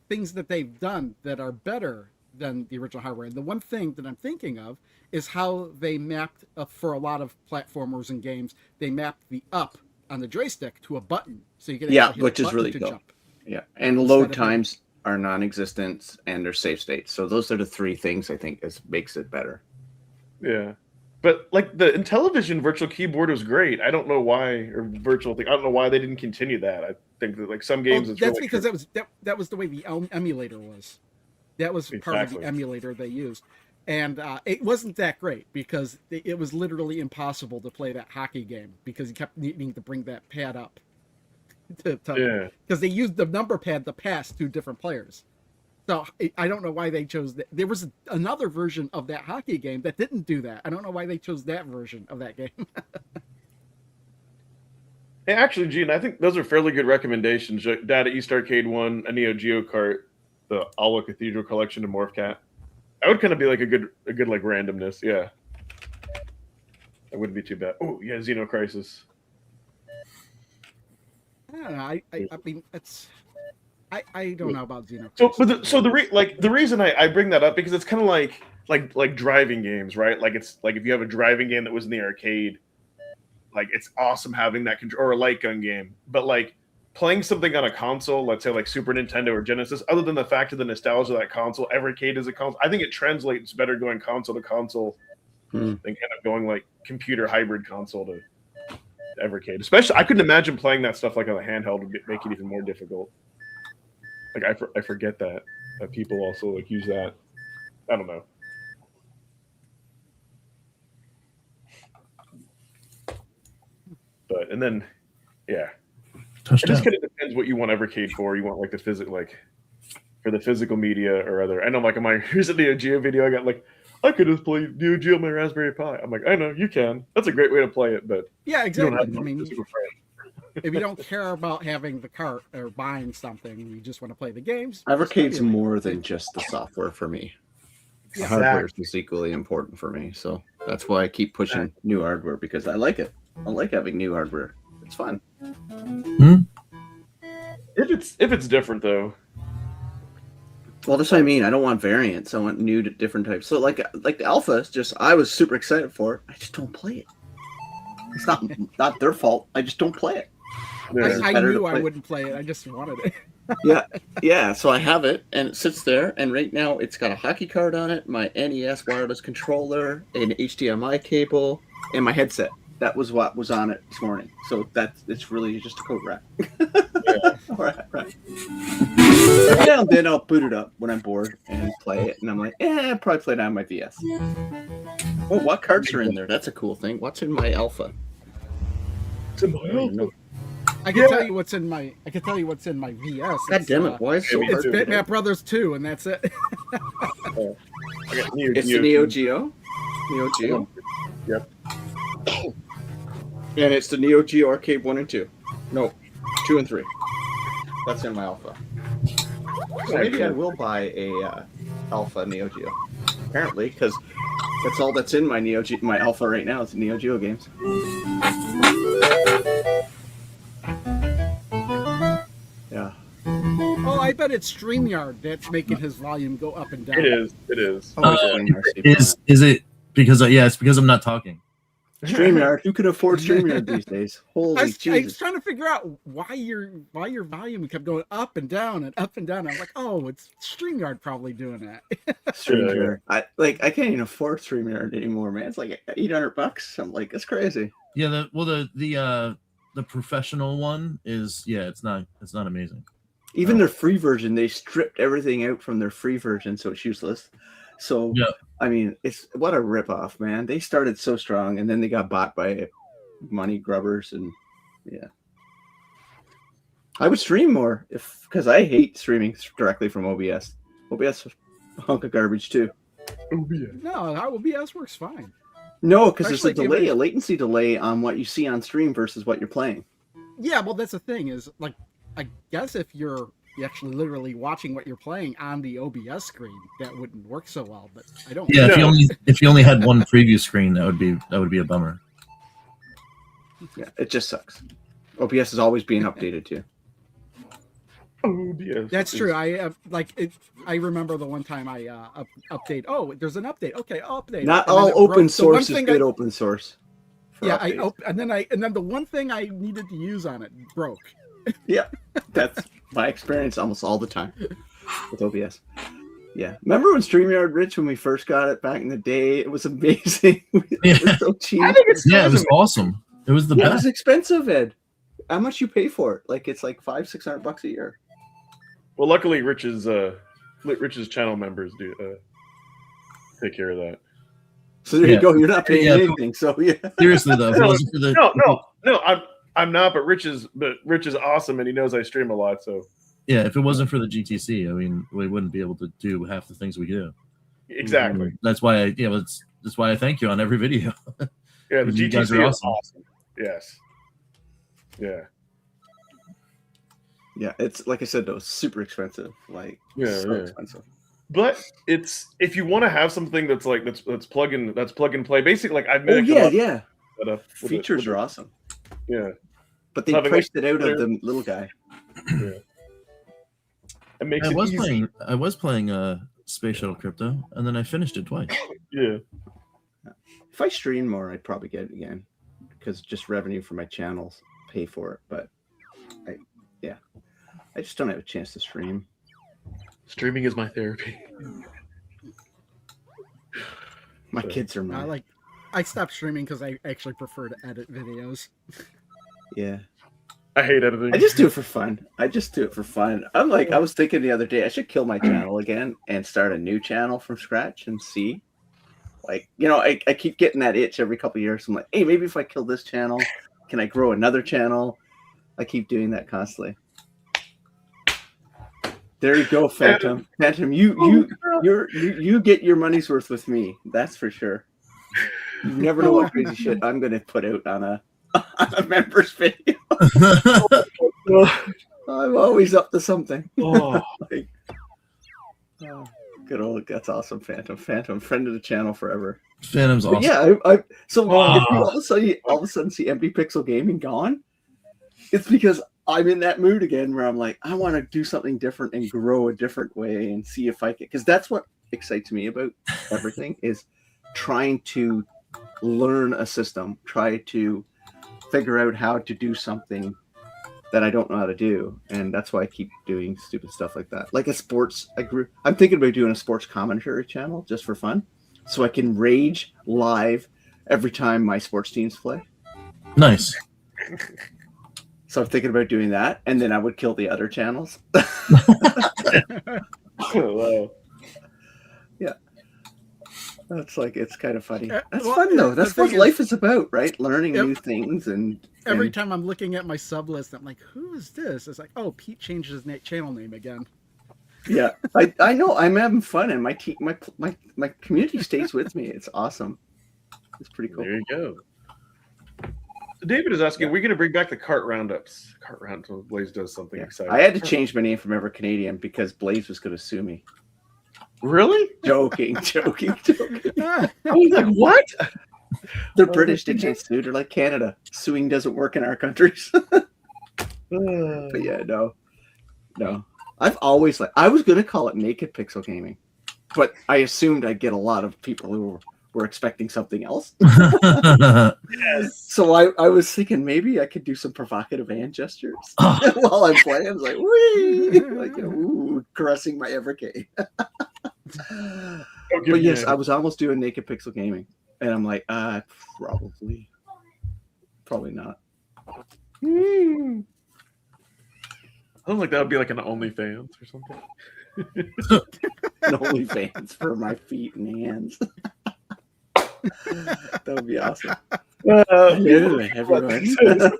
things that they've done that are better than the original hardware. And the one thing that I'm thinking of is how they mapped for a lot of platformers and games. They mapped the up on the joystick to a button, so you can actually hit which a is button really to cool. jump. Yeah, and Instead load of times are non-existent, and they're save states. So those are the three things I think makes it better. Yeah. But like the Intellivision virtual keyboard was great. I don't know why, or virtual thing. I don't know why they didn't continue that. I think that like some games, it's that's really because that was the way the emulator was. That was part of the Exactly. emulator they used, and it wasn't that great because it was literally impossible to play that hockey game because you kept needing to bring that pad up. Yeah. Because they used the number pad to pass to different players. So I don't know why they chose that. There was another version of that hockey game that didn't do that. I don't know why they chose that version of that game. Hey, actually, Gene, I think those are fairly good recommendations. Data East Arcade 1, a Neo Geo Kart, the Alwa Cathedral Collection, and Morph Cat. That would kind of be like a good like randomness. Yeah. That wouldn't be too bad. Oh, yeah, Xeno Crisis. I don't know. I mean, it's. I don't know about Xeno. So, but the reason I bring that up because it's kind of like driving games, right? Like it's like if you have a driving game that was in the arcade, like it's awesome having that control, or a light gun game. But like playing something on a console, let's say like Super Nintendo or Genesis, other than the fact of the nostalgia of that console, Evercade is a console. I think it translates better going console to console than kind of going like computer hybrid console to Evercade. Especially, I couldn't imagine playing that stuff like on a handheld would make it even more difficult. Like I forget that people also like use that. I don't know. But and then, yeah, Touchdown. it just kind of depends what you want Evercade for. You want like the for the physical media or other. I know like on my here's a Neo Geo video. I got like I could just play Neo Geo on my Raspberry Pi. I'm like I know you can. That's a great way to play it, but yeah, you don't exactly. have I mean, physical frame. if you don't care about having the cart or buying something, you just want to play the games. Evercade's more than just the software for me. Yeah. Hardware is equally important for me, so that's why I keep pushing new hardware because I like it. I like having new hardware. It's fun. If it's different though. Well, that's what I mean. I don't want variants. I want new, different types. So, like the alpha is just. I was super excited for it. I just don't play it. It's not their fault. I just don't play it. Yeah. I knew I wouldn't play it. I just wanted it. Yeah. So I have it, and it sits there. And right now, it's got a hockey card on it, my NES wireless controller, an HDMI cable, and my headset. That was what was on it this morning. So it's really just a coat rack. Right. Yeah, and then I'll boot it up when I'm bored and play it. And I'm like, I'll probably play it on my VS. Oh, what cards are in there? That's a cool thing. What's in my alpha? It's in my alpha. I can tell you what's in my. I can tell you what's in my VS. God damn it! Why is it so me hard It's to Bitmap Brothers 2, and that's it. I got It's the Neo Geo. Neo Geo. Yep. And it's the Neo Geo Arcade 1 and 2. No, 2 and 3. That's in my alpha. So maybe I will buy a alpha Neo Geo. Apparently, because that's all that's in my my alpha right now. It's Neo Geo games. Yeah. Oh, I bet it's StreamYard that's making his volume go up and down. It is. It is. Is it because it's because I'm not talking. StreamYard. Who can afford StreamYard these days? Holy I was Jesus! trying to figure out why your volume kept going up and down and up and down. I'm like, oh, it's StreamYard probably doing that. StreamYard. I can't even afford StreamYard anymore, man. It's like $800. I'm like, that's crazy. Yeah, the professional one is it's not amazing. Even their free version, they stripped everything out from their free version, so it's useless. So I mean, it's what a ripoff, man. They started so strong, and then they got bought by money grubbers, and I would stream more because I hate streaming directly from OBS. OBS is a hunk of garbage too. No, OBS works fine. No, because there's a Especially delay, a latency delay on what you see on stream versus what you're playing. Yeah, well, that's the thing is, like, I guess if you're actually literally watching what you're playing on the OBS screen, that wouldn't work so well. But I don't. Yeah, No. if you only had one preview screen, that would be a bummer. Yeah, it just sucks. OBS is always being updated too. Oh, yes. That's true. I I remember the one time I update. Oh, there's an update. Okay, I'll update. Not it. And then all it broke. open The one source is thing good open source. for Yeah, updates. and then the one thing I needed to use on it broke. Yeah, that's my experience almost all the time with OBS. Yeah, remember when StreamYard, Rich, when we first got it back in the day? It was amazing. It was so cheap. I think it's Yeah, it was awesome. It was the Yeah, it best. was expensive, Ed. How much you pay for it? Like it's like $500-$600 a year. Well, luckily, Rich's channel members do take care of that. So there Yeah. you go. You're not paying Yeah. anything. So yeah. Seriously though, if it wasn't for the No, I'm not. But Rich is awesome, and he knows I stream a lot. So yeah, if it wasn't for the GTC, I mean, we wouldn't be able to do half the things we do. exactly. That's why that's why I thank you on every video. Yeah, the You guys GTC are is awesome. awesome. Yes. Yeah. Yeah, it's like I said though, super expensive. Like so expensive. But it's if you want to have something that's like that's plug and play. Basically, like I've Oh made yeah. Features are awesome. Yeah. But they Having priced like- it out of the little guy. It makes I it was easy. playing Space Shuttle Crypto, and then I finished it twice. Yeah. If I stream more, I'd probably get it again because just revenue for my channels pay for it. But I just don't have a chance to stream. Streaming is my therapy. My kids are mine. I stopped streaming because I actually prefer to edit videos. Yeah. I hate editing. I just do it for fun. I'm like, I was thinking the other day, I should kill my channel again and start a new channel from scratch and see. Like, I keep getting that itch every couple of years. I'm like, hey, maybe if I kill this channel, can I grow another channel? I keep doing that constantly. There you go, Phantom. Phantom, you get your money's worth with me. That's for sure. You never know what crazy shit I'm gonna put out on a members video. I'm always up to something. Oh. Good old, that's awesome, Phantom. Phantom, friend of the channel forever. Phantom's But awesome. yeah, so if you all of a sudden see Empty Pixel Gaming gone, it's because I'm in that mood again where I'm like, I want to do something different and grow a different way and see if I can, because that's what excites me about everything is trying to learn a system, try to figure out how to do something that I don't know how to do, and that's why I keep doing stupid stuff like that. Like I'm thinking about doing a sports commentary channel just for fun, so I can rage live every time my sports teams play. Nice. So I'm thinking about doing that, and then I would kill the other channels. Wow. Yeah. It's kind of funny. That's Well, fun though. the That's what thing life is about, right? Learning Yep. new things and Every time I'm looking at my sub list, I'm like, who is this? It's like, oh, Pete changed his channel name again. yeah, I know. I'm having fun, and my community stays with me. It's awesome. It's pretty cool. There you go. So David is asking, we're going to bring back the cart roundups. Cart roundups when Blaze does something Yeah. exciting. I had to change my name from Ever Canadian because Blaze was going to sue me. Really? Joking. I was like, what? They're British. They can't sue. They're like Canada. Suing doesn't work in our countries. But yeah, no. I've always I was going to call it Naked Pixel Gaming, but I assumed I'd get a lot of people who were expecting something else. So I was thinking maybe I could do some provocative hand gestures while I'm playing. I was like, wee! Like, ooh, caressing my Evercade. But yes, I was almost doing Naked Pixel Gaming, and I'm like, probably not. I don't like that would be like an OnlyFans or something. An OnlyFans for my feet and hands. That would be awesome. Everyone.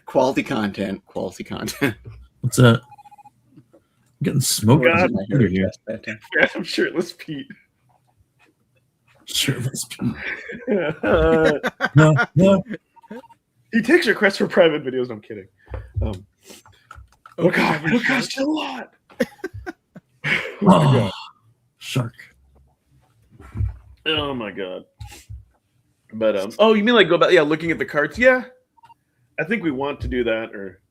Quality content. What's that? I'm getting smoked. God. Here. I'm shirtless Pete. Shirtless Pete. No. He takes requests for private videos. I'm kidding. Oh Open god, every oh gosh, shark. a lot. Oh my god. Shark. Oh my god. But oh, you mean like go back? Yeah, looking at the carts. Yeah, I think we want to do that. Or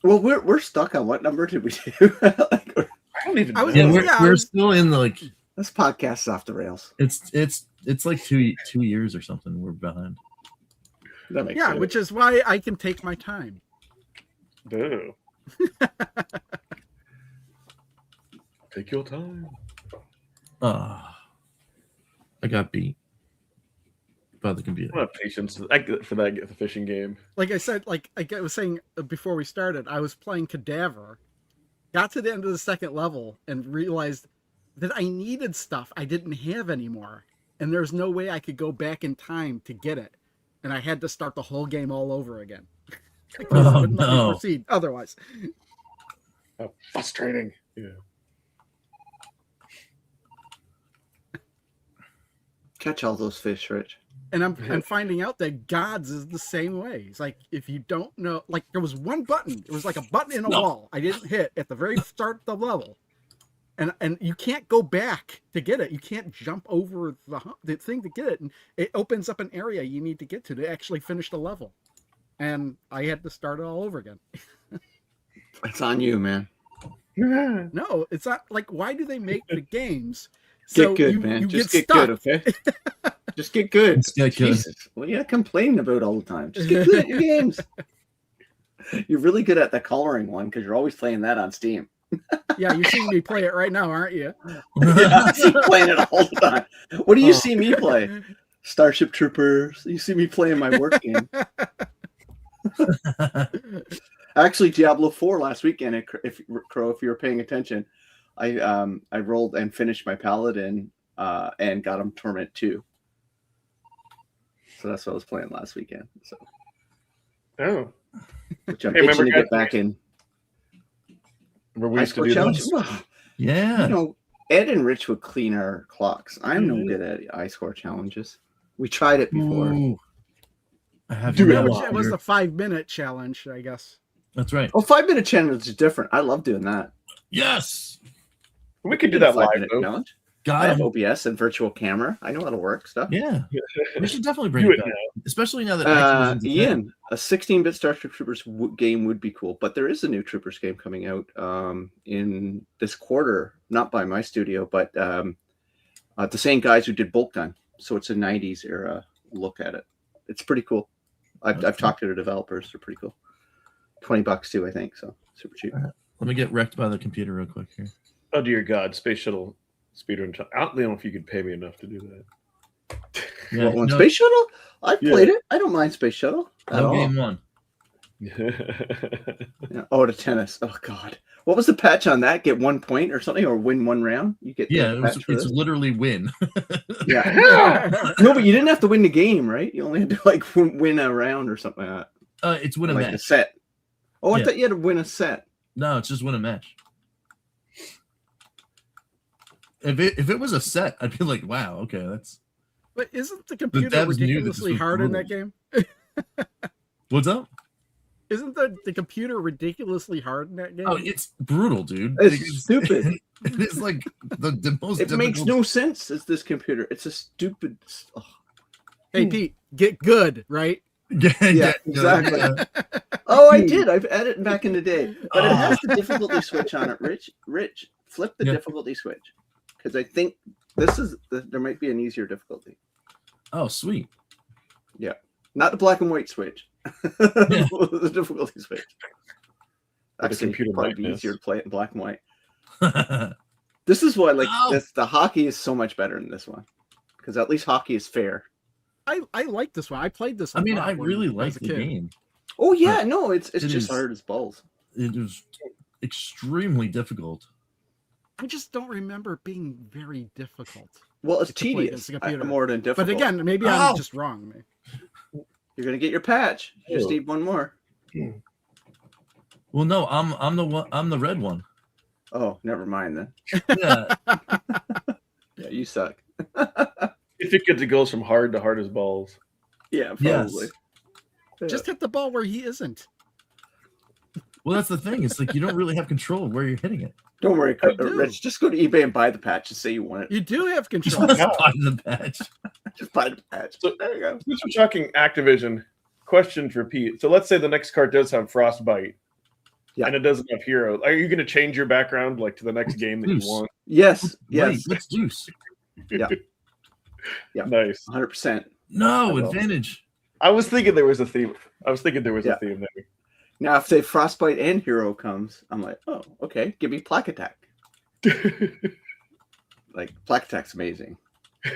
Well, we're stuck on what number did we do? Like, I don't even I was- know. Yeah, we're, Yeah, I we're was- still in the, like, this podcast is off the rails. it's like 2 years or something we're behind. That makes Yeah, sense. which is why I can take my time. Boo. Take your time. I got beat by the I computer. don't have patience for that the fishing game. Like I said, like I was saying before we started, I was playing Cadaver, got to the end of the second level, and realized that I needed stuff I didn't have anymore, and there's no way I could go back in time to get it, and I had to start the whole game all over again. Because it wouldn't let me no. proceed otherwise. How frustrating. Yeah. Catch all those fish, Rich. And I'm finding out that Gods is the same way. It's like, if you don't know, like, there was one button. It was like a button in a wall I didn't hit at the very start of the level. And you can't go back to get it. You can't jump over the thing to get it. And it opens up an area you need to get to actually finish the level. And I had to start it all over again. It's on you, man. No, it's not. Like, why do they make the games? Get good, man. Just get good, okay? Just get good. Just get good. Jesus. What are you complaining about all the time? Just get good at your games. You're really good at the coloring one because you're always playing that on Steam. Yeah, you're seeing me play it right now, aren't you? Yeah, I see playing it all the time. What do you see me play? Starship Troopers. You see me playing my work game. Actually, Diablo 4 last weekend, if you were paying attention, I rolled and finished my Paladin and got him Torment 2. So that's what I was playing last weekend. So, Oh. which I'm Hey, itching to remember, get back in. Remember we High used to score do challenge. those? Well, Yeah. you know, Ed and Rich would clean our clocks. I'm no good at high score challenges. We tried it before. Ooh. I have Do it. no It was idea. the 5-minute challenge, I guess. That's right. Oh, 5-minute challenge is different. I love doing that. Yes. We could do that live, 5-minute though. challenge. I Got have him. OBS and virtual camera. I know how to work stuff. Yeah. We should definitely bring Do it it back. now. Especially now that Activision's a thing. Ian, a 16-bit Starship Troopers game would be cool, but there is a new Troopers game coming out in this quarter, not by my studio, but the same guys who did Bulk Gun. So it's a 90s era look at it. It's pretty cool. I've talked to the developers. They're pretty cool. $20 too, I think. So super cheap. Let me get wrecked by the computer real quick here. Oh dear God, Space Shuttle speedrun. I don't know if you could pay me enough to do that. Yeah, What one? no, Space Shuttle? I've Yeah. played it. I don't mind Space Shuttle at no all. game one. Yeah. Oh, the tennis. Oh God. What was the patch on that? Get 1 point or something, or win one round? You get Yeah, the patch for it's this? literally win. Yeah. No, but you didn't have to win the game, right? You only had to like win a round or something like that. It's win a Like a match. set. Oh, I Yeah. thought you had to win a set. No, it's just win a match. If it was a set, I'd be like, wow, okay, that's But isn't the computer devs knew that this ridiculously was hard in that brutal. game? what's up? Isn't the computer ridiculously hard in that game? Oh, it's brutal, dude. It's stupid. It is like the most. It makes difficult- no sense. It's this computer. It's a stupid. Oh. Hey, Pete, get good, right? Yeah, exactly. yeah. Oh, I did. I've edited back in the day, but it has the difficulty switch on it. Rich, flip the Yeah. difficulty switch because I think there might be an easier difficulty. Oh, sweet. Not the black and white switch. The difficulty switch. the Actually, computer it'd probably be brightness. easier to play it in black and white. This is why, like, Ow. the hockey is so much better than this one because at least hockey is fair. I like this one. I played this. I a mean, lot I when really I was like a the kid. game. Oh yeah, no, it's It just is. hard as balls. It was extremely difficult. I just don't remember it being very difficult. Well, it's To play tedious. against the computer. More than difficult. But again, maybe Ow. I'm just wrong. you're gonna get your patch. You just Oh. need one more. Well, no, I'm the one. I'm the red one. Oh, never mind then. Yeah, Yeah, you suck. If it gets, it goes from hard to hard as balls. Yeah, Yes. probably. Just hit the ball where he isn't. Well, that's the thing. It's like you don't really have control of where you're hitting it. Don't worry, I do. Rich. Just go to eBay and buy the patch and say you want it. You do have control. Just buy the patch. Just buy the patch. So- There you go. Since we're talking Activision, question for Pete. So let's say the next card does have Frostbite, Yeah. and it doesn't have Hero. Are you going to change your background like to the next game that you Deuce. want? Yes, Wait, yes, what's Deuce? Yeah. Nice. 100%. No, I will. Advantage. I was thinking there was a theme. I was thinking there was Yeah. a theme there. Now, if say Frostbite and Hero comes, I'm like, oh, okay, give me Plaque Attack. Like Plaque Attack's amazing, Yeah,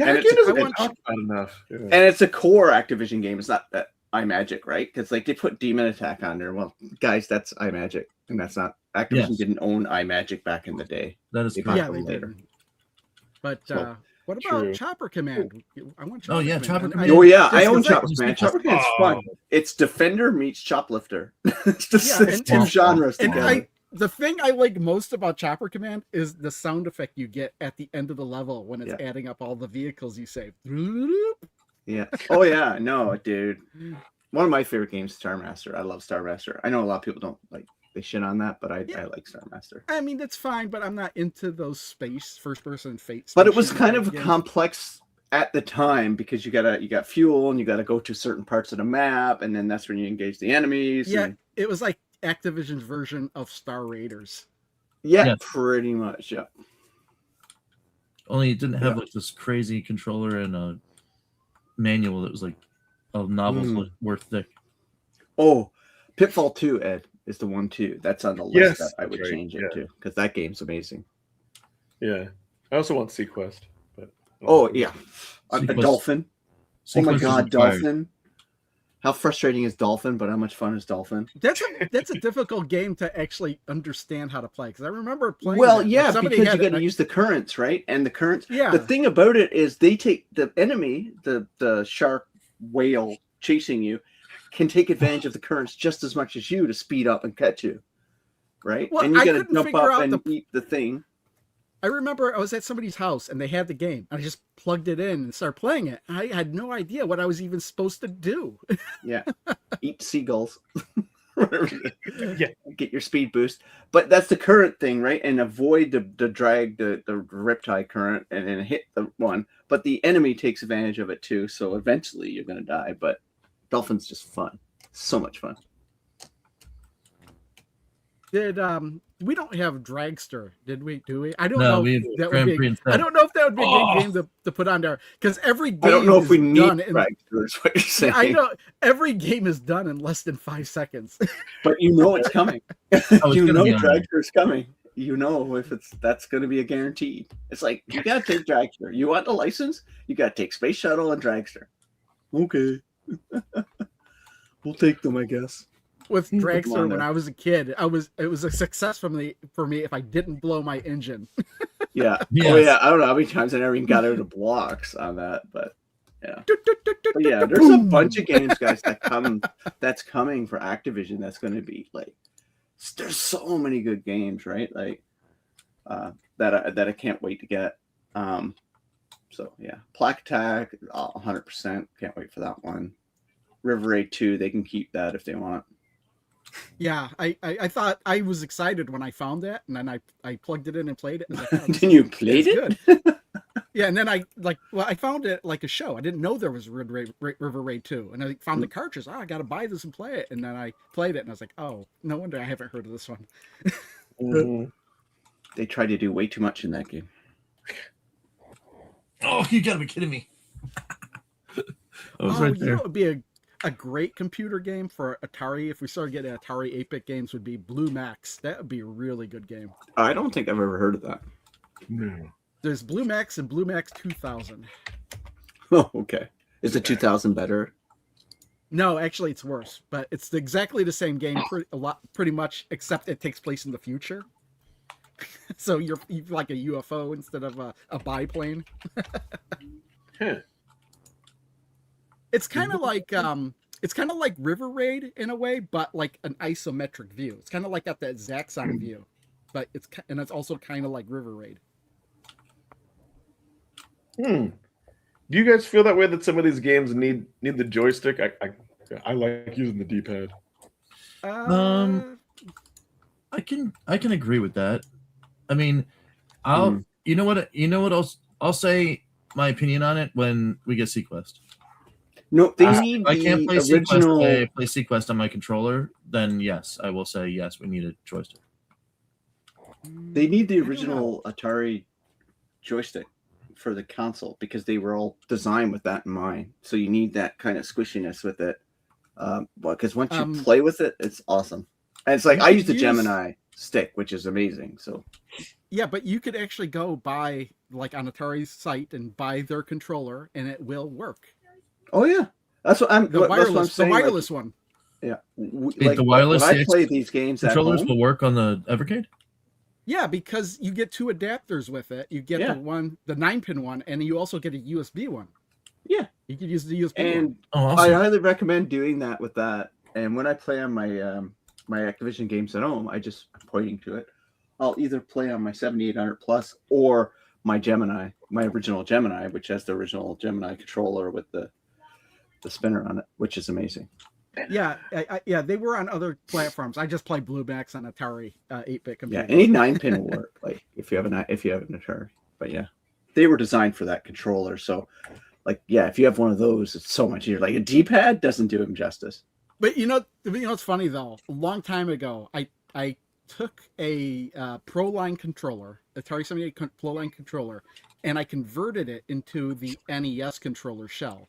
And that it's- game doesn't I get want- talked about enough. Yeah. and it's a core Activision game. It's not that iMagic, right? Because like they put Demon Attack on there. Well, guys, that's iMagic, and that's not Activision. Yes. Didn't own iMagic back in the day. That is They correct. bought Yeah, them they later. did. But So, what about true. Chopper Command? I want Chopper Oh, yeah, Command. Chopper And Command. Oh yeah, I just own the fact- Chopper Command. Chopper Command's fun. It's Defender meets Shoplifter. It's just Yeah, it's and- two and- genres And together. the thing I like most about Chopper Command is the sound effect you get at the end of the level when it's adding up all the vehicles you saved. Yeah. Oh yeah. No, dude. One of my favorite games, Star Master. I love Star Master. I know a lot of people don't like they shit on that, but I like Star Master. I mean, that's fine, but I'm not into those first-person fate. But it was spaceship kind of games. complex at the time because you got fuel and you got to go to certain parts of the map, and then that's when you engage the enemies. Yeah, and- it was like Activision's version of Star Raiders. yeah, Yes. pretty much. Yeah. Only it didn't have Yeah. like this crazy controller and a manual that was like a novel's worth thick. Oh, Pitfall 2, Ed, is the one too. That's on the list Yes, that I would that's right, change it yeah. to because that game's amazing. Yeah. I also want Sequest. But Oh yeah, a Sequest- dolphin. Oh my Sequest is god, required. dolphin! How frustrating is dolphin? But how much fun is dolphin? That's a difficult game to actually understand how to play because I remember playing. Well, that. Like, yeah, somebody because you had got to a- use the currents, right? And the currents. Yeah. The thing about it is they take the enemy, the shark, whale chasing you, can take advantage of the currents just as much as you to speed up and catch you, right? Well, and you I got to couldn't jump figure up out and the- eat the thing. I remember I was at somebody's house and they had the game. I just plugged it in and started playing it. I had no idea what I was even supposed to do. Yeah, eat seagulls. Whatever. Yeah. Get your speed boost, but that's the current thing, right? And avoid the drag, the riptide current, and then hit the one. But the enemy takes advantage of it too, so eventually you're gonna die. But dolphin's just fun, so much fun. Did we don't have Dragster, did we? Do we? I don't No, know. we if have that Grand would be. Prix instead. I don't know if that would be a Oh. good game to put on there because every game I don't know if is we need done in, dragster, is what you're saying. I know every game is done in less than 5 seconds. But you know it's coming. it's You gonna know be on there. dragster's coming. You know if that's going to be a guaranteed. It's like you got to take dragster. You want the license? You got to take space shuttle and dragster. Okay, we'll take them, I guess. With Put them Dragster, on when there. I was a kid, it was a success for me if I didn't blow my engine. Yeah. Oh Yes. yeah. I don't know how many times I never even got out of the blocks on that, but yeah. But yeah, there's a bunch of games, guys, that's coming for Activision. That's going to be like, there's so many good games, right? Like that I can't wait to get. So yeah, Plaque Attack, 100%. Can't wait for that one. River Raid 2, they can keep that if they want. Yeah, I thought I was excited when I found that, and then I plugged it in and played it. And I was like, oh, this Then you played is it? good. Yeah, and then I found it like a show. I didn't know there was River Raid 2, and I found the cartridge. Oh, I got to buy this and play it. And then I played it, and I was like, oh, no wonder I haven't heard of this one. Mhm. They tried to do way too much in that game. Oh, you gotta be kidding me. I was Oh, right you know, there. it would be a great computer game for Atari. If we started getting Atari 8-bit games, would be Blue Max. That would be a really good game. I don't think I've ever heard of that. No. There's Blue Max and Blue Max 2000. Oh, okay. Is the 2000 better? No, actually, it's worse. But it's exactly the same game, pretty much, except it takes place in the future. So you're like a UFO instead of a biplane. Huh. It's kind of like River Raid in a way, but like an isometric view. It's kind of like got that Zaxxon view, but it's also kind of like River Raid. Do you guys feel that way that some of these games need the joystick? I like using the D-pad. I can agree with that. I mean, you know what I'll say my opinion on it when we get Sequest. No, they If need I can't the play original. Sequest, play Sequest on my controller, then yes, I will say yes, we need a joystick. They need the original Atari joystick for the console because they were all designed with that in mind. So you need that kind of squishiness with it. Because once you play with it, it's awesome. And it's like I use the Gemini stick, which is amazing. So yeah, but you could actually go buy like on Atari's site and buy their controller, and it will work. Oh yeah, that's what I'm. The wireless, saying, the wireless one. Yeah, like the wireless. When I play these games, controllers at home, will work on the Evercade. Yeah, because you get 2 adapters with it. You get the 9-pin one, and you also get a USB one. Yeah, you could use the USB and one. I highly recommend doing that with that. And when I play on my my Activision games at home, I'm pointing to it. I'll either play on my 7800 Plus or my Gemini, my original Gemini, which has the original Gemini controller with the spinner on it, which is amazing. Yeah, yeah, they were on other platforms. I just play Blue Max on Atari 8-bit computer. Yeah, any 9-pin will work. Like if you have an Atari, but yeah, they were designed for that controller. So, like, yeah, if you have one of those, it's so much easier. Like a D-pad doesn't do him justice. But you know what's funny though? A long time ago, I took a ProLine controller, Atari 78 ProLine controller, and I converted it into the NES controller shell.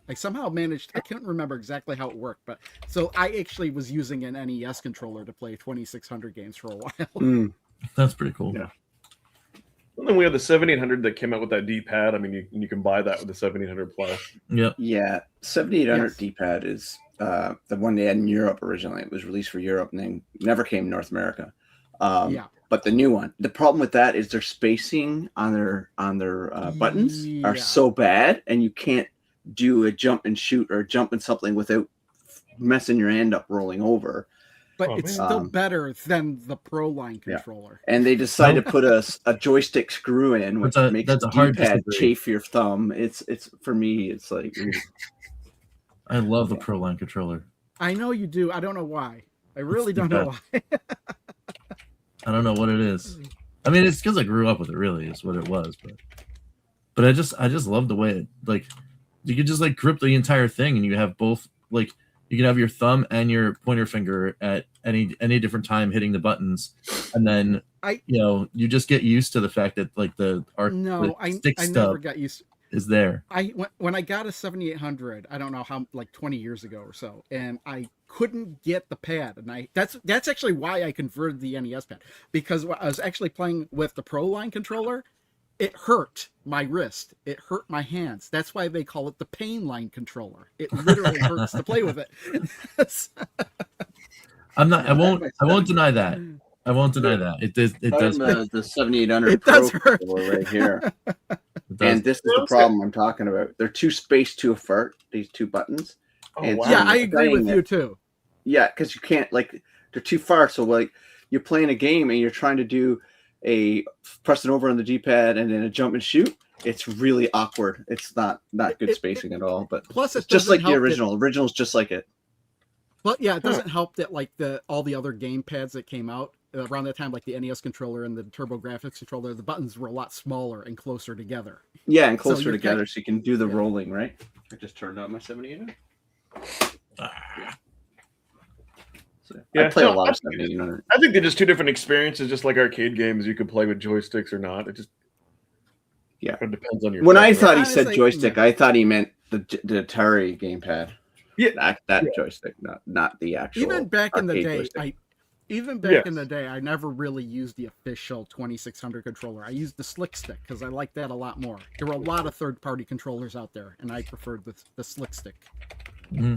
I somehow managed, I can't remember exactly how it worked, but so I actually was using an NES controller to play 2600 games for a while. That's pretty cool. Yeah. And then we have the 7800 that came out with that D-pad. I mean, you can buy that with the 7800 Plus. Yep. Yeah, 7800 D-pad is the one they had in Europe originally. It was released for Europe and then never came to North America. But the new one, the problem with that is their spacing on their buttons are so bad, and you can't do a jump and shoot or jump in something without messing your hand up rolling over. But it's still better than the ProLine controller. And they decided to put a joystick screw in, which makes the D-pad chafe your thumb. It's for me, it's like I love the ProLine controller. I know you do. I don't know why. I really don't know why. I don't know what it is. I mean, it's because I grew up with it. Really, is what it was. But I just love the way it, like, you could just like grip the entire thing, and you have both, like, you can have your thumb and your pointer finger at any different time hitting the buttons, and then you just get used to the fact that like I stick stuff never got used to is there. When I got a 7800, I don't know how, like 20 years ago or so, and I couldn't get the pad, and that's actually why I converted the NES pad, because I was actually playing with the ProLine controller. It hurt my wrist. It hurt my hands. That's why they call it the pain line controller. It literally hurts to play with it. I won't deny that. I won't deny that. It does. The 7800 it Pro does hurt. controller right here. And this is the problem I'm talking about. They're too spaced to afford these two buttons. Oh, wow. Yeah, I agree with you too. Yeah, because you can't, like, they're too far. So like you're playing a game and you're trying to do pressing over on the D-pad and then a jump and shoot. It's really awkward. It's not good spacing at all. But plus, it's just like the original. Original's just like it. But yeah, it doesn't help that like all the other game pads that came out around that time, like the NES controller and the TurboGrafx controller, the buttons were a lot smaller and closer together. Yeah, and closer together, so you can do the rolling, right? I just turned on my 7800. So I play a lot of 7800. I think they're just two different experiences, just like arcade games. You could play with joysticks or not. It just it depends on your. When I thought he said joystick, I thought he meant the Atari gamepad. Yeah, that joystick, not the actual. Even back in the day, joystick. in the day, I never really used the official 2600 controller. I used the Slick Stick because I liked that a lot more. There were a lot of third-party controllers out there, and I preferred the Slick Stick. Mm-hmm.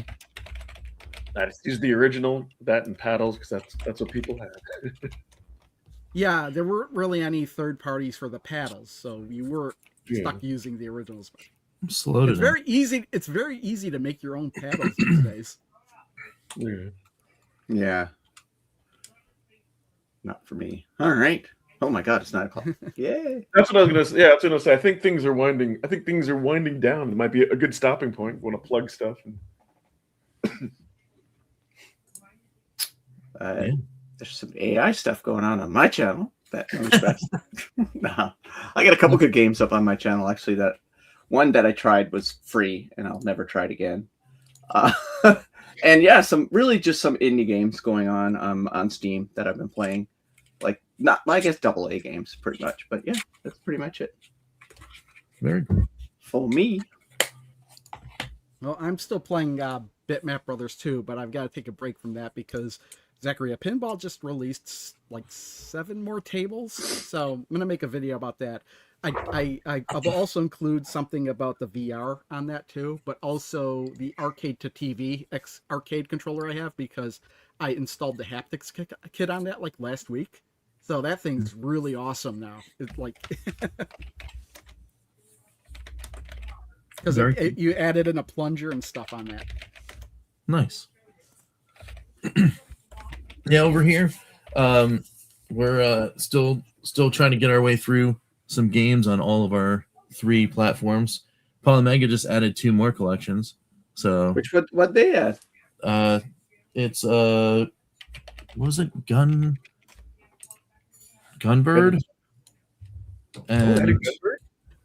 I just used the original, that and paddles, because that's what people had. Yeah, there weren't really any third parties for the paddles, so you were stuck using the originals. I'm slow It's very easy. It's very easy to make your own paddles these days. Yeah. Not for me. All right. Oh my God, it's 9:00. Yay! That's what I was gonna say. Yeah, that's what I was gonna say. I think things are winding down. It might be a good stopping point. Want to plug stuff. Yeah. There's some AI stuff going on my channel. That knows best. Nah. I got a couple good games up on my channel. Actually, that one that I tried was free, and I'll never try it again. And yeah, some indie games going on Steam that I've been playing. Like not, I guess, AA games, pretty much. But yeah, that's pretty much it. Very cool. For me. Well, I'm still playing Bitmap Brothers 2, but I've got to take a break from that because Zachary, Pinball just released like 7 more tables, so I'm gonna make a video about that. I'll also include something about the VR on that too, but also the arcade to TV arcade controller I have because I installed the haptics kit on that like last week. So that thing's really awesome now. It's like because you added in a plunger and stuff on that. Nice. Yeah, over here, we're still trying to get our way through some games on all of our 3 platforms. Polymega just added 2 more collections. So what they add? It's what was it? Gunbird? And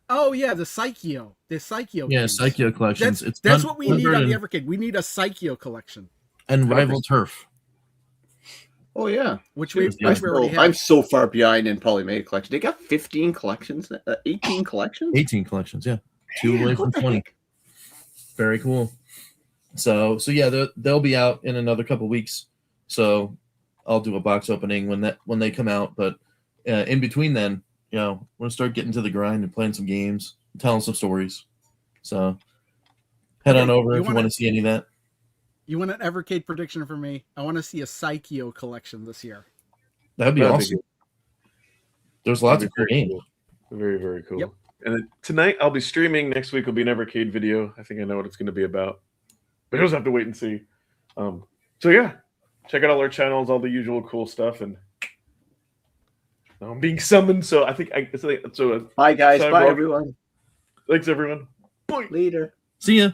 Oh yeah, the Psycheo. The Psycheo. yeah, games. Psycheo collections. That's what we need on the and, Evercade. We need a Psycheo collection. and Rival Turf. Oh yeah, Which we Yeah. already have. I'm so far behind in Polymega collection. They got 15 collections, 18 collections. 18 collections, yeah. 2 away from 20. Very cool. So yeah, they'll be out in another couple weeks. So I'll do a box opening when they come out. But in between then, you know, we're gonna start getting to the grind and playing some games, telling some stories. So head on over if you want to see any of that. You want an Evercade prediction for me? I want to see a Psycheo collection this year. That'd be awesome. There's lots of cool games. Cool. Very, very cool. Yep. And then tonight I'll be streaming. Next week will be an Evercade video. I think I know what it's going to be about. But you'll just have to wait and see. So yeah, check out all our channels, all the usual cool stuff. And I'm being summoned, so I think Bye guys. Time, Bye Rob. everyone. Thanks everyone. Bye. Later. See ya.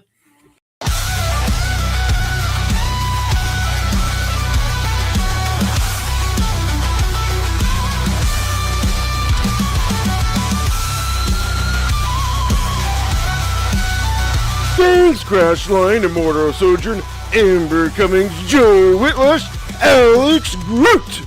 Thanks, Crashline and Mortar Sojourn, Amber Cummings, Joe Whitlush, Alex Groot.